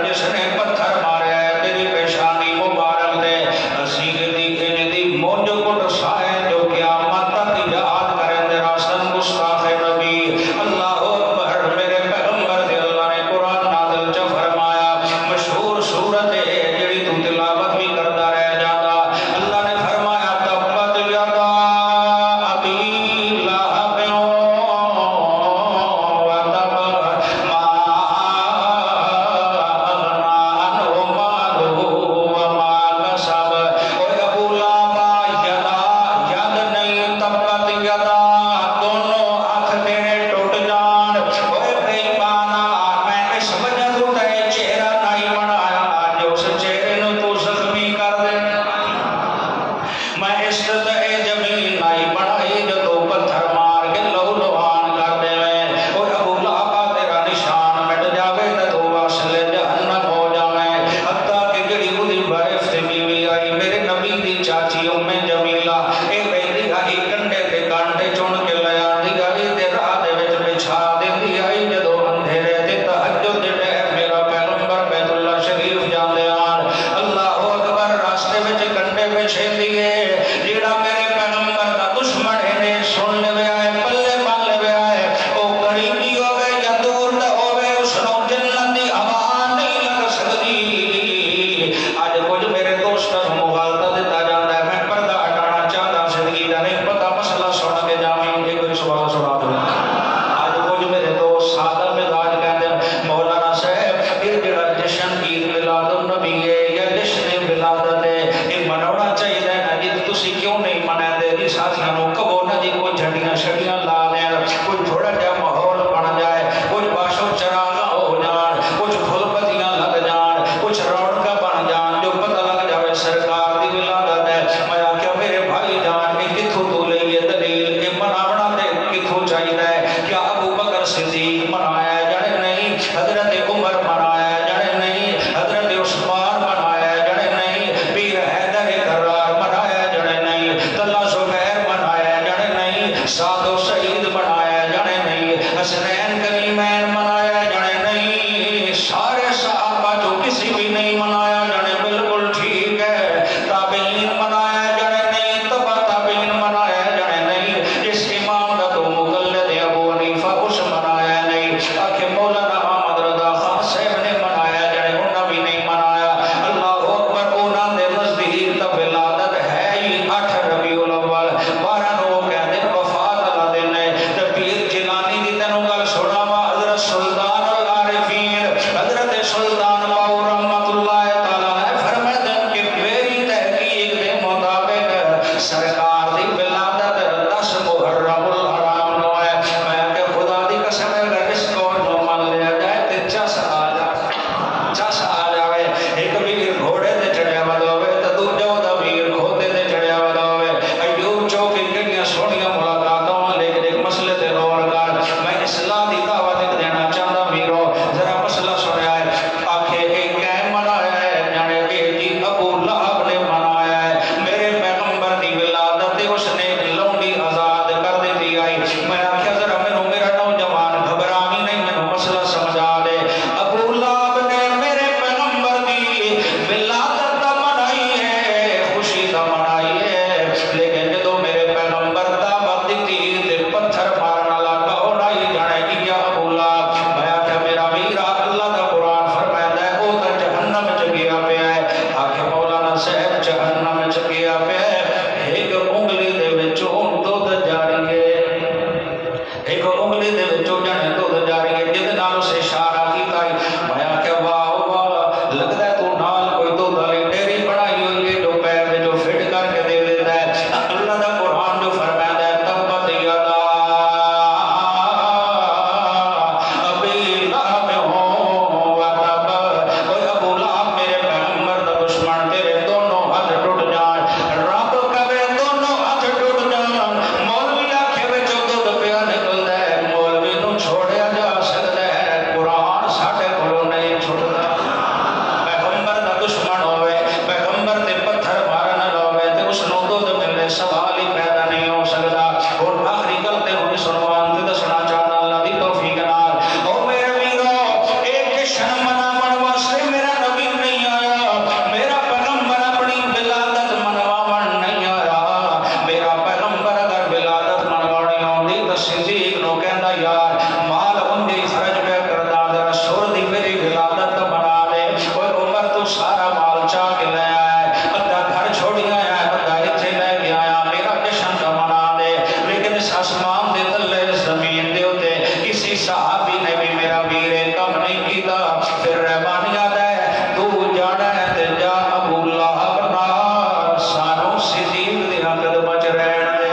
جس نے پتھر مارے ہے تیری پیشانی مبارک دے اسی دی مونج کٹ سائے جو قیامت تک یاد کریں دے راستن گستاخ نبی اللہ اکبر میرے پیغمبر دے اللہ نے قرآن نازل چ فرمایا مشہور سورت ہے جڑی تو تلاوت بھی کرتا رہ جاتا اللہ نے فرمایا تبت یدا ابی لہب و حضرت عمر منایا جڑے نہیں، حضرت عثمان منایا جڑے نہیں، پیر حیدر کرار منایا جڑے نہیں، طلحہ زبیر منایا جڑے نہیں، سعد و سعید منایا جڑے نہیں، حسنین کریمین منایا جڑے نہیں، سارے صحابہ جو کسی بھی نہیں منایا جڑے بالکل ٹھیک ہے، تابعین منایا جڑے نہیں، تبع تابعین منایا جڑے نہیں، اس امام دا تو مقلد ابو حنیفہ اس منایا نہیں، آکھے مولانا احمد رضا خان صاحب نے منایا جڑے انہوں بھی نہیں منایا، اللہ اکبر انہوں نے نزدیک تا ولادت ہے ہی 8 ربیع الاول، 12 نو کہندے وفات اللہ دن ہے، تے پیر جیلانی دی تینوں گل سناواں، حضرت سلطان العارفین حضرت سلطان باؤ رحمت اللہ تعالی علیہ فرماتے ہیں کہ میری تحقیق کے مطابق سرکار دی ولادت 10 محرم الحرام نو ہے، میں کہ خدا دی قسم ہے اگر اس کو نو مان لیا جائے تے چس آ جائے، ایک ویر گھوڑے تے چڑھیا ودا ہوئے تے دوجا دا ویر کھوتے تے چڑھیا ودا ہوئے، ایوب چوکی کڑیاں سونیاں ملاقاتوں، لیکن ایک مسئلے تے غور کر، میں اصلاح دی دعوت دینا چاہتا ویرو، ذرا مسئلہ سنیا ہے، آکھے ایک کہیں منایا ہے، جانے ایک جی ابو لہب نے منایا ہے، میرے پیغمبر دی ولادت تے اس نے ایک لونڈی آزاد کر دیتی آئی، میں آکھیا ذرا میرا نوجوان گھبرانی نہیں، میں مسئلہ سمجھا دے، ابو لہب نے میرے پیغمبر دی ولادت دا منائی ہے، خوشی دا منائی ہے، لیکن جدو میرے پیغمبر دعوت دیتی تے پتھر مارنا لگا اڑائی جانے کی یا ابو لہب، میں آکھیا میرا ویرا اللہ دا قرآن فرمائندا ہے او تے جہنم وچ گیا پیا ہے، آکھے مولانا صاحب جہنم وچ گیا پیا ہے، ایک انگلی دے وچوں دودھ جاری ہے، ایک انگلی دے وچوں جانے دودھ جاری ہے، جس نال اسے اشارہ کیتا ہے، میں آکھیا واہ واہ لگدا ہے تو نال کوئی دودھ والی ڈیری بنائی ہوئی ہے جو پیر دے جو فٹ کر کے دے دیتا ہے، اللہ دا قرآن جو فرمائندا ہے تبت یدا ابی لہب وتب، اوے ابو لہب میرے پیغمبر دا دشمن، تیرے دونوں ہاتھ ٹوٹ جان، رب کہے دونوں ہاتھ ٹوٹ جان، مولوی آکھے وچ دودھ پیا نکلدا ہے، مولوی نو چھوڑیا جا سکدا ہے، قرآن ساڈے کولوں نہیں چھوڑدا، پیغمبر دا دشمن ہوئے، پیغمبر تے پتھر مارن والا ہوئے تے اس نو دودھ ملے سوال ہی پیدا نہیں ہو سکدا، اور آخری گل تے ہن سنوان تے دسنا چاہنا اللہ دی توفیق نال، او میرے ویرو ایک جشن مناون واسطے میرا نبی نہیں آیا، میرا پیغمبر اپنی ولادت منواون نہیں آیا، میرا پیغمبر اگر ولادت منوانی ہوندی تے صدیق نو کہندا یار مال اونجے خرچ پہ کردا ذرا سر دی میری ولادت بنا دے، اوے عمر تو سارا مال چا کے لے آیا ہے، ادھا گھر چھوڑی آیا ہے، ادھا ایتھے لے کے آیا، میرا جشن کا منا دے، لیکن اس آسمان دے تلے زمین دے اوتے کسی صحابی نے بھی میرا ویرے کم نہیں کیتا، پھر رحمانیت ہے تو جانا ہے تے جا ابو لہب نال سانو صدیق دے قدماں چ رہن دے،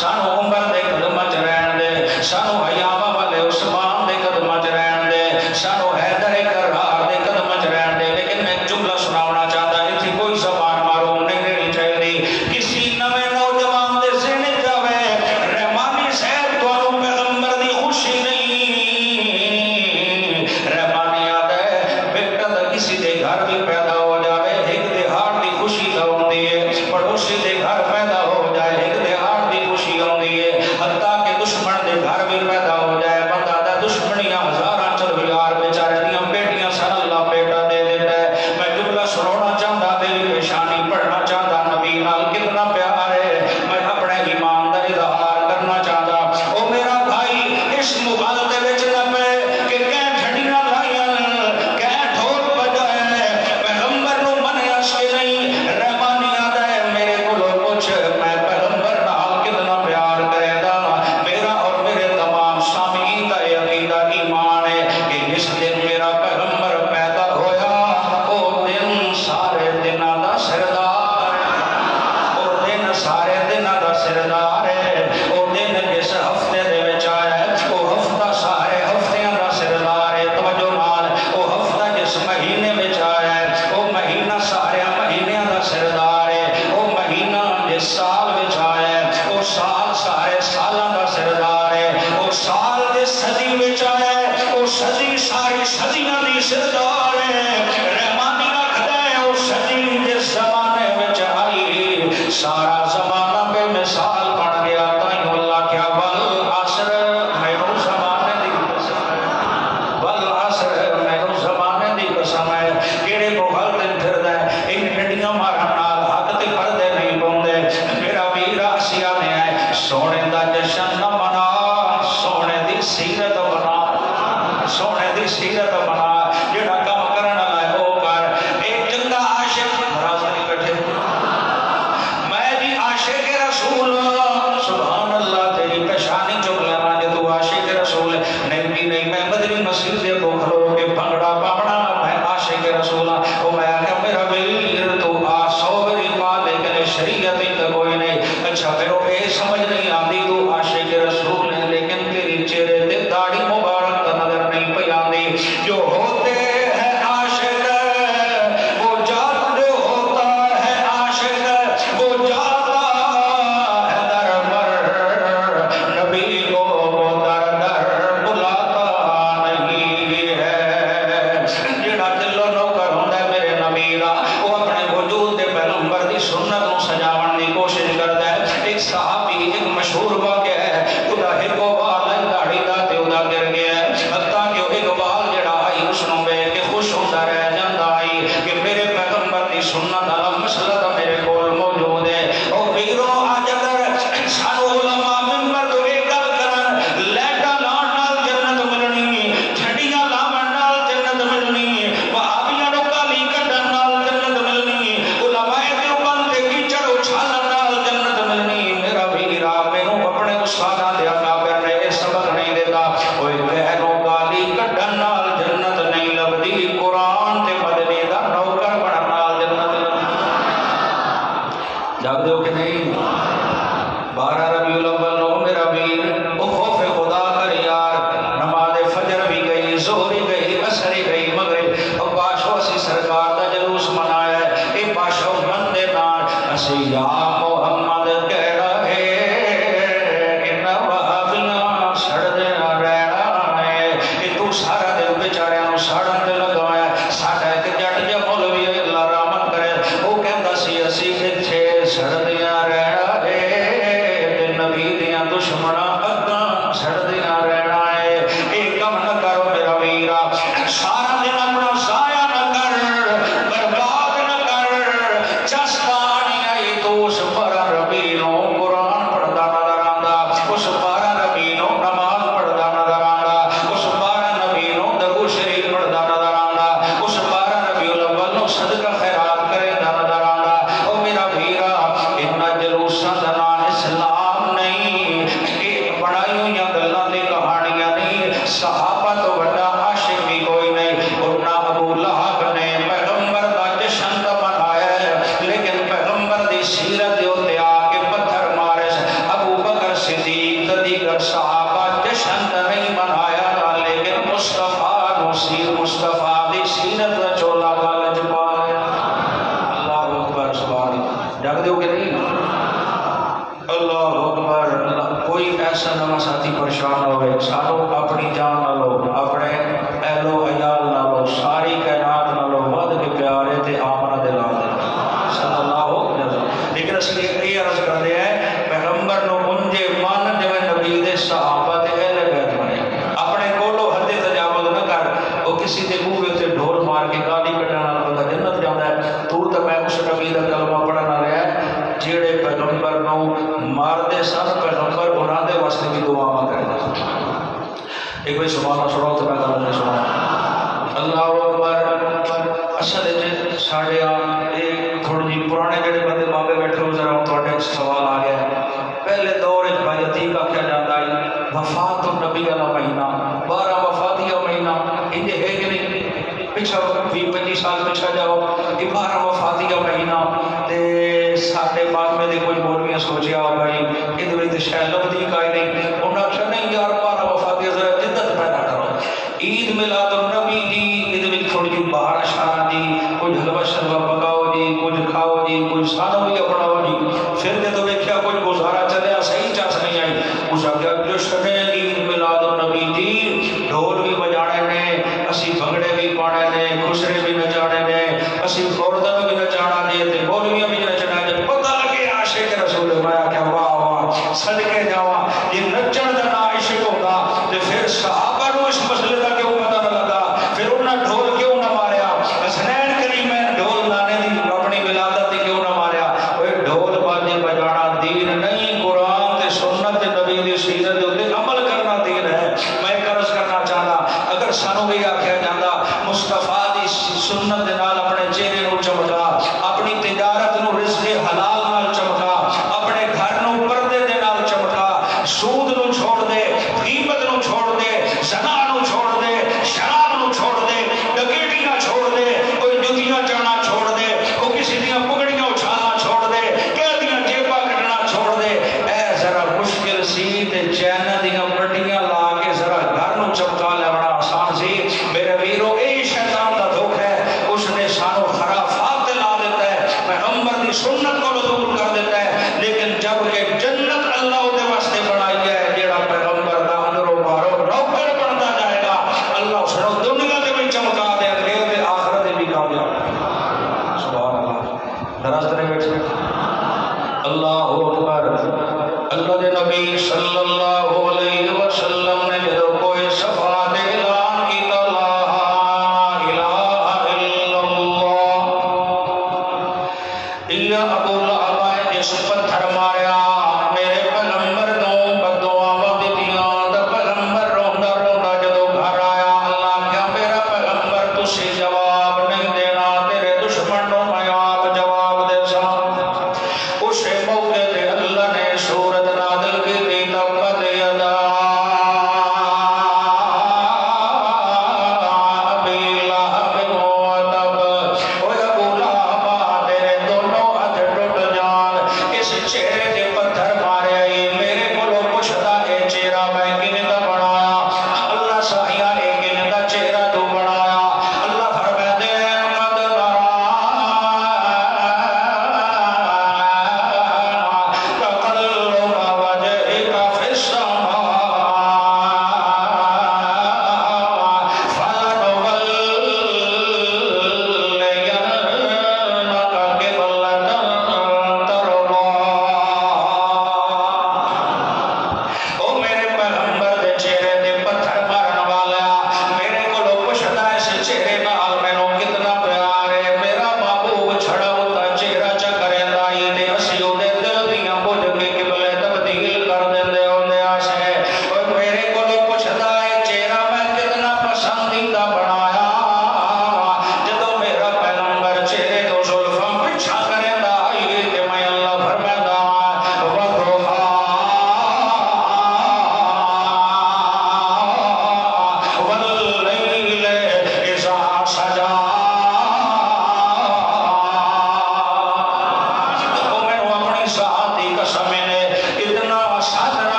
سانو عمر دے قدماں چ رہن دے، سانو ایاما والے عثمان دے قدماں چ رہن دے، سانو حیدر کرار دے قدماں چ رہن دے، لیکن میں ایک جملہ سناونا چاہتا ہے، اتنی کوئی زبان معروم نہیں رہنی چاہیے، کسی نویں نوجوان دے ذہن جاوے رحمانی صاحب تو پیغمبر دی خوشی نہیں، رحمانی صدیاں دی سردار رحمانی رکھدے او صدی جس زمانے وچ آئی سارا زمانہ بے مثال بن گیا تائیں اللہ کیا والعصر میرو زمانے دی قسم ہے والعصر میرو زمانے دی قسم ہے کیڑے کو غلط پھر دے ان نڈیاں مارن نال حق تے پردے نہیں پوندے میرا ویر آسیا نے ہے سونے دا جشن نہ منا سونے دی سیرت بنا سونے دی سیرت بنا جڑا کم کرن والا ہے او کر ایک چنگا عاشق راز نہیں بیٹھے میں جی عاشق رسول سبحان اللہ تیری پیشانی چک لینا جے تو عاشق رسول نہیں بھی نہیں میں مدنی مسجد دے کو کھلو کے بھنگڑا پاونا میں عاشق رسول او میں کہ میرا ویر تو آ سوری پا لیکن شریعت تے کوئی نہیں اچھا پھر اے سمجھ نہیں آندی تو عاشق رسول ہے لیکن تیری چہرے تے داڑھی مبارک نظر نہیں پئی آندی جو ہوتے ہیں عاشق وہ جاتے ہوتا ہے عاشق وہ جاتا ہے در پر نبی کو وہ در در بلاتا نہیں ہے جڑا دلوں نوکر ہوندا ہے میرے نبی دا وہ اپنے وجود دے پیغمبر دی سنت نوں سجاون دی کوشش کردا ہے ایک صحابی ایک مشہور واقعہ ہے خدا ہر کو والا داڑھی دا تے ادا گر گیا حتیٰ کہ اقبال جڑا آئی اس نوں ویکھ کے خوش ہوندا رہ جاندا آئی کہ میرے پیغمبر دی سنت دا مسئلہ تا میرے کول موجود ہے او ویرو اج اگر سانو علماء منبر تو ایک گل کرن لیٹا لاون نال جنت ملنی جھڑیاں لاون نال جنت ملنی وہابیاں نوں گالی کڈن نال جنت ملنی علماء دیوبند تے کیچڑ اچھالن نال جنت ملنی میرا ویرا مینوں اپنے استاداں دے اکابر نے یہ سبق نہیں دیتا اوے بہنوں گالی کڈن نال جنت نہیں لبدی قرآن تے مدنی دا نوکر بنن نال جنت جاگ دیو کہ نہیں 12 ربیع الاول نو میرا ویر او خوف خدا کر یار نماز فجر بھی گئی ظہر بھی گئی عصر بھی گئی مغرب او باشو اسی سرکار دا جلوس منایا ہے اے باشو بندے نال اسی یا محمد کہہ رہے ان وہابیاں سڑدے رہنا ہے کہ تو سارا دل بیچاریاں نوں سڑن تے لگایا ہے ساڈا ایک جٹ جا مولوی ہے اللہ رحمت کرے او کہندا سی اسی ایتھے سڑدیاں رہنا ہے تے نبی دیاں دشمناں اگاں سڑدیاں رہنا ہے اے کم نہ کرو میرا ویرا سارا دن اپنا ضائع نہ کر برباد نہ کر چسکانی آئی تو اس پر ربی نو قرآن پڑھدا نظر آندا اس پر ربی نو نماز پڑھدا نظر آندا اس پر نبی نو درود شریف پڑھدا نظر آندا اس پر ربیع الاول نو صدقہ خیرات کریندا نظر آندا او میرا ویرا اتنا جلوساں دا نام اسلام نہیں کہ بڑائی ہوئی گلاں تے کہانیاں نہیں صحابہ تو بڑا عاشق بھی کوئی نہیں ورنہ ابو لہب نے پیغمبر دا جشن تو منایا ہے لیکن پیغمبر دی سیرت تے آ کے پتھر مارے ابو بکر صدیق دیگر صحابہ جشن تو نہیں منایا لیکن مصطفیٰ نصیر مصطفیٰ دی سیرت دا چولا کالج پایا اللہ اکبر سبحان اللہ جاگ دیو کہ نہیں اللہ اکبر کوئی ایسا نہ ساتھی پریشان ہوئے سانو اپنی جان نہ لو اپنے اہل و عیال نہ لو ساری کائنات نہ لو ود کے پیارے تے آمنہ دلا دے صلی اللہ علیہ وسلم لیکن اس لیے یہ عرض کر دیا ہے پیغمبر نو انجے مان جو نبی دے صحابہ تے اہل بیت بنے اپنے کولو حد تجاوز نہ کر وہ کسی دے منہ تے ڈھول مار کے گالی کڈن نال بندہ جنت جاندا ہے تو تے میں اس نبی دا کلمہ پڑھن آ رہا ہے جیڑے پیغمبر نو مار دے سن پیغمبر انہاں دے واسطے بھی دعا کرے ایک بھائی سبحان اللہ سناؤ تو میں کہوں گا سبحان اللہ اکبر اصل وچ ساڈے ایک تھوڑی جی پرانے جڑے بندے بابے بیٹھے ہو ذرا تواڈے سوال آ گیا پہلے دور وچ بھائی عتیق آکھیا جاندا ہے وفات النبی والا مہینہ 12 وفاتیہ مہینہ انج ہے کہ نہیں پچھا 20-25 سال پچھا جاؤ یہ 12 وفاتیہ مہینہ تے ساڈے بعد میں دے کوئی مولویاں سوچیا ہو بھائی یہ دے وچ شاید لبدی کائے نہیں انہاں آکھیا نہیں یار 12 وفاتیہ ذرا جدت پیدا کرو عید میلاد النبی دی یہ دے وچ تھوڑی جی باہر اشارہ دی کچھ حلوہ شلوہ پکاؤ جی کچھ کھاؤ جی کچھ سانو بھی اپناؤ جی پھر دے تو دیکھیا کچھ گزارا چلیا صحیح چاس نہیں آئی اس آگیا جو شنے عید میلاد النبی دی ڈھول بھی بجانے نے اسی سانو بھی آکھیا جاندا مصطفیٰ دی سنت دے نال اپنے چہرے نو چمکا، اپنی تجارت نو رزق حلال نال چمکا، اپنے گھر نو پردے دے نال چمکا، سود نو چھوڑ دے، غیبت نو چھوڑ دے، زنا نو چھوڑ دے، شراب نو چھوڑ دے، ڈکیٹیاں چھوڑ دے، کوئی جتیاں چڑھنا چھوڑ دے، کوئی کسی دیاں پگڑیاں اچھالنا چھوڑ دے، کہہ دیاں جیباں کٹنا چھوڑ دے۔ اے ذرا مشکل سی تے چین دیاں پٹیاں لا کے ذرا گھر نو چمکا لینا آسان سی۔ میرے ویرو اے شیطان دا دھوکہ ہے، اس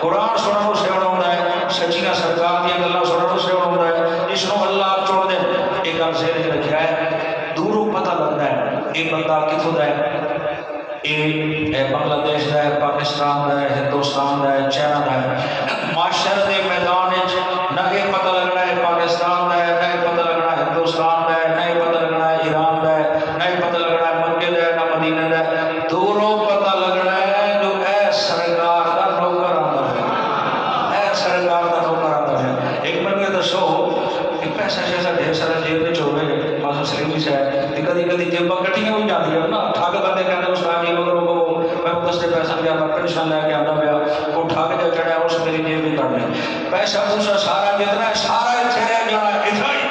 قرآن سننا سیون ہوتا ہے سچیاں سرکار پاک دی گلاں سنن سے ہوندا ہے جس نو اللہ چن دے ایک گل ذہن وچ رکھیا ہے دوروں پتہ لگدا ہے یہ بندہ کتھوں دا ہے یہ بنگلہ دیش دا ہے پاکستان دا ہے ہندوستان دا ہے چائنا دا ہے معاشر دے میدان وچ نہ یہ پتہ لگنا ہے پاکستان دا ہے نہ یہ پتہ لگنا ہے ہندوستان دا ہے نہ یہ پتہ لگنا ہے ایران دا ہے نہ یہ پتہ لگنا ہے مکے دا ہے نہ مدینہ دا ہے دوروں پتہ لگنا ہے جو اے سرکار دا نوکر آندا ہے اے سرکار دا نوکر آندا ہے ایک منٹ میں دسو کہ پیسہ شیسا ڈھیر سارا جیب وچ ہوے ماسا سلیم وچ ہے کدی کدی جیباں کٹیاں ہوئی جاندی ہیں نا ٹھگ بندے کہندے استاد جی مگر میں دس دے پیسہ دیا میں پریشان لے کے آندا پیا وہ ٹھگ جو چڑھیا اس میری جیب وچ کٹ لے پیسہ پوسا سارا جتنا ہے سارا ایتھے رہ جانا اتنا ہی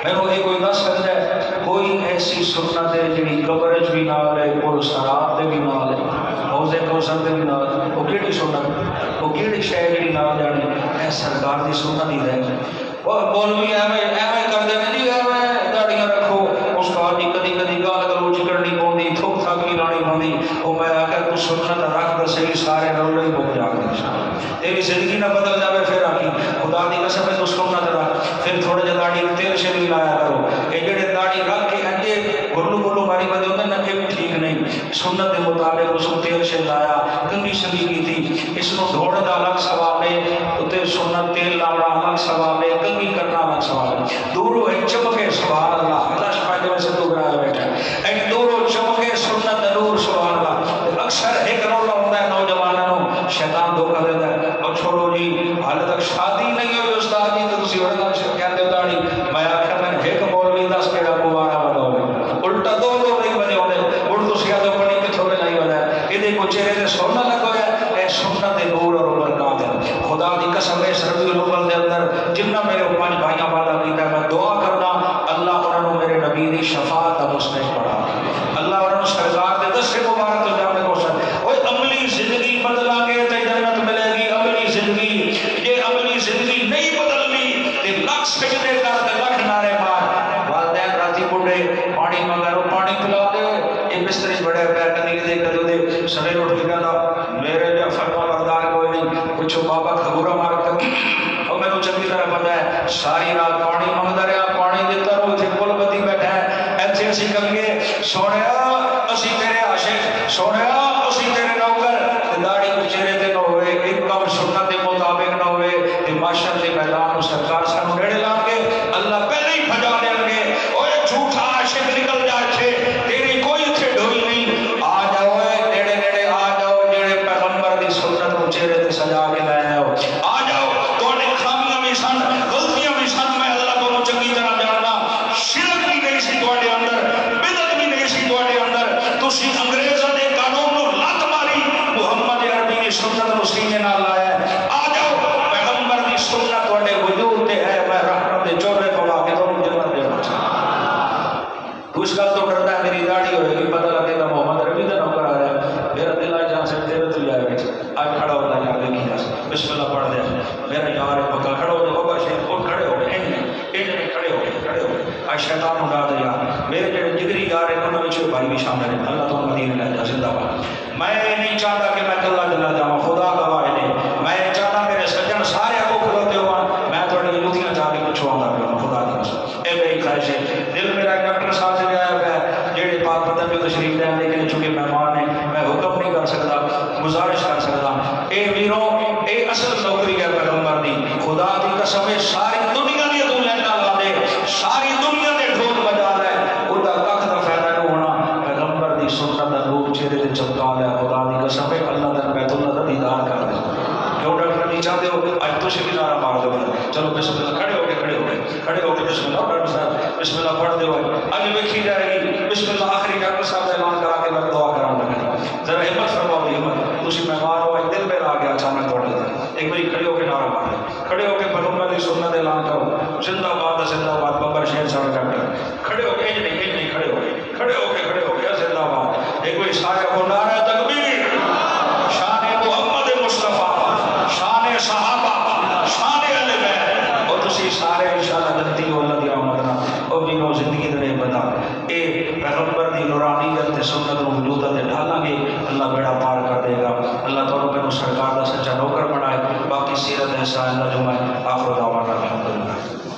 میں وہ کوئی دس سکدا ہے کوئی ایسی سنت ہے جڑی قبر وچ بھی نال ہے کوئی سرات تے بھی نال ہے حوض کوثر تے بھی نال ہے وہ کیڑی سنت وہ کیڑی شے جڑی نال جانی اے سرکار دی سنت ہی رہ گئی اور مولوی ایویں کر دے جی ایویں داڑیاں رکھو اس کا جی کدی کدی گال گلوچ کرنی پوندی تھوک تھاک نہیں لانی پوندی وہ میں آ کے تو سنت رکھ دے صحیح سارے رولے ہی مک جا کے تیری زندگی نہ بدل جاوے پھر آکی خدا دی قسم ہے تو سنت رکھ پھر تھوڑے جے داڑھی تیل سے بھی لایا کرو اے جڑے داڑھی رکھ کے انجے گلو گلو ماری بندے ہوندے نہ کہ ٹھیک نہیں سنت دے مطابق اس کو تیل سے لایا کنگھی شنگھی کی تھی اس کو دھوڑ دا الگ ثواب ہے تے سنت تیل لاوڑا الگ ثواب ہے کنگھی کرنا الگ ثواب ہے دورو ہے چمکے سبحان اللہ اللہ شفاعت میں سے تو گرایا بیٹھا ہے ایک دورو چمکے سنت نور سبحان اللہ اکثر ایک رولا ہوتا ہے نوجوانوں شیطان دھوکہ دیتا ہے اور چھوڑو جی حال تک شادی نہیں ہوئی استاد جی تو تسی وڑا کہتے ہو داڑھی میں آخر میں ایک مولوی دس کیڑا کوارا بنا ہوئے الٹا دو نہیں بنے ہونے اڑ تو سیادہ پڑی کے تھوڑے نہیں بنا ہے یہ کو چہرے سے سونا لگا ہے اے سنت نور اور برکات ہے خدا دی قسم ہے ربیع الاول دے اندر جنہ میرے پانچ بھائیاں وعدہ کیتا ہے میں دعا کرنا اللہ انہوں نے میرے نبی دی شفاعت کا مستحق پڑھا اللہ انہوں نے سرکار دے دس سے مبارک تو جانے کو سر وہ عملی زندگی بدلا کے تے جنت ملے گی عملی زندگی یہ عملی زندگی نہیں بدلنی تے لاکھ سجدے کر تے لاکھ نعرے مار والدین راتی بڑھے پانی منگا پانی پلا دے یہ بستر وچ بڑے پیر کنی دے کدو دے سویرے اٹھ کے کہندا میرے جو فرما بردار کوئی نہیں پوچھو بابا کھبورا مار کر اور میں نے چنگی طرح پتا ہے ساری رات پانی منگتا رہا پانی دیتا رو اتنے پل بدی بیٹھا ہے ایتھے اسی کہیے سونیا اسی تیرے عاشق سونیا اسی تیرے نوکر داڑھی چہرے تے نہ ہوئے ایک کم سنت کے مطابق نہ ہوئے تے معاشر کے میدان میں سرکار سانو نیڑے لا کے اللہ پہلے ہی بھجا دیں گے اوے جھوٹا عاشق نکل جا چھے تیری کوئی اتھے ڈھوئی نہیں آ جاؤ نیڑے نیڑے آ جاؤ جڑے پیغمبر دی سنت کو چہرے تے سجا کے لائے آؤ آ جاؤ غلطیاں بھی سن میں اللہ کو چنگی طرح جاننا شرک بھی نہیں سی تواڈے اندر بدعت بھی نہیں سی تواڈے اندر تسی انگریزاں دے قانون نو لت ماری محمد عربی دی سنت نو سینے نال لایا آ جاؤ پیغمبر دی سنت تواڈے وجود تے ہے میں رحمت دے چوبے پوا کے تانوں جنت دینا تو اس گل تو ڈردا ہے میری داڑھی ہوئے گی پتہ لگے گا محمد عربی دا نوکر آ رہا ہے میرا دل آ جان سے تیرے تو جائے گا آج کھڑا ہوتا ہے یار دیکھی جا بسم اللہ پڑھ دے میرا یار پکا کھڑا ہو جائے بابا شیخ اٹھ کھڑے ہو گئے میں کھڑے ہو گئے آج شیطان اڑا دے یار میرے جڑے جگری یار ہیں انہاں وچ بھائی بھی شامل ہیں اللہ تعالی مدینے لے جا زندہ باد میں نہیں چاہتا کہ میں کلا چلا جاواں خدا گواہ ہے میں چاہتا میرے سجن سارے کو کھلوتے ہون میں تھوڑی جوتیاں چا کے پچھوں آندا پیا خدا دی قسم اے میری خواہش ہے دل میرا ڈاکٹر صاحب سے آیا ہے جڑے پاک پتن جو تشریف لے آنے کے لیے چونکہ مہمان ہیں میں حکم نہیں کر سکتا گزارش کر سکتا اے ویرو اے اصل نوکری ہے پیغمبر دی خدا دی قسم ہے ساری دنیا دی تو لینا لا دے ساری دنیا دے ڈھول بجا دے خدا ککھ دا فائدہ نہ ہونا پیغمبر دی سنت دا نور چہرے تے چمکا لے خدا دی قسم ہے اللہ دا بیت اللہ دا دیدار کر دے کیوں ڈاکٹر نہیں چاہتے ہو اج تو شری نعرہ مار دو چلو بسم اللہ کھڑے ہو کے بسم اللہ ڈاکٹر صاحب بسم اللہ پڑھ دے اج ویکھی جائے گی بسم اللہ آخری ڈاکٹر صاحب کا اعلان کرا کے میں دعا کراں لگا ذرا ہمت فرماؤ ہمت تسی مہمان ہو دل میں آ گیا اچانک توڑ دے ایک بار کھڑے ہو کے نعرہ مار کھڑے ہو کے پیغمبر دی سنت اعلان کرو زندہ باد بابر شہر صاحب ڈاکٹر کھڑے ہو کے اج نہیں کھڑے ہو کے زندہ باد ایک بار سارے کو نعرہ تکبیر شان محمد مصطفی شان صحابہ شان اہل بیت اور تسی سارے انشاءاللہ جنتی ہو اللہ دی رحمت نال اور بھی زندگی دے بتا اے پیغمبر دی نورانیت تے سنت نو وجود تے ڈھالاں گے اللہ بیڑا پار کر دے گا اللہ تعالی کو سرکار دا سچا نوکر بنائے باقی کی سیرت احسان نجوم آخر دعوانا الحمدللہ.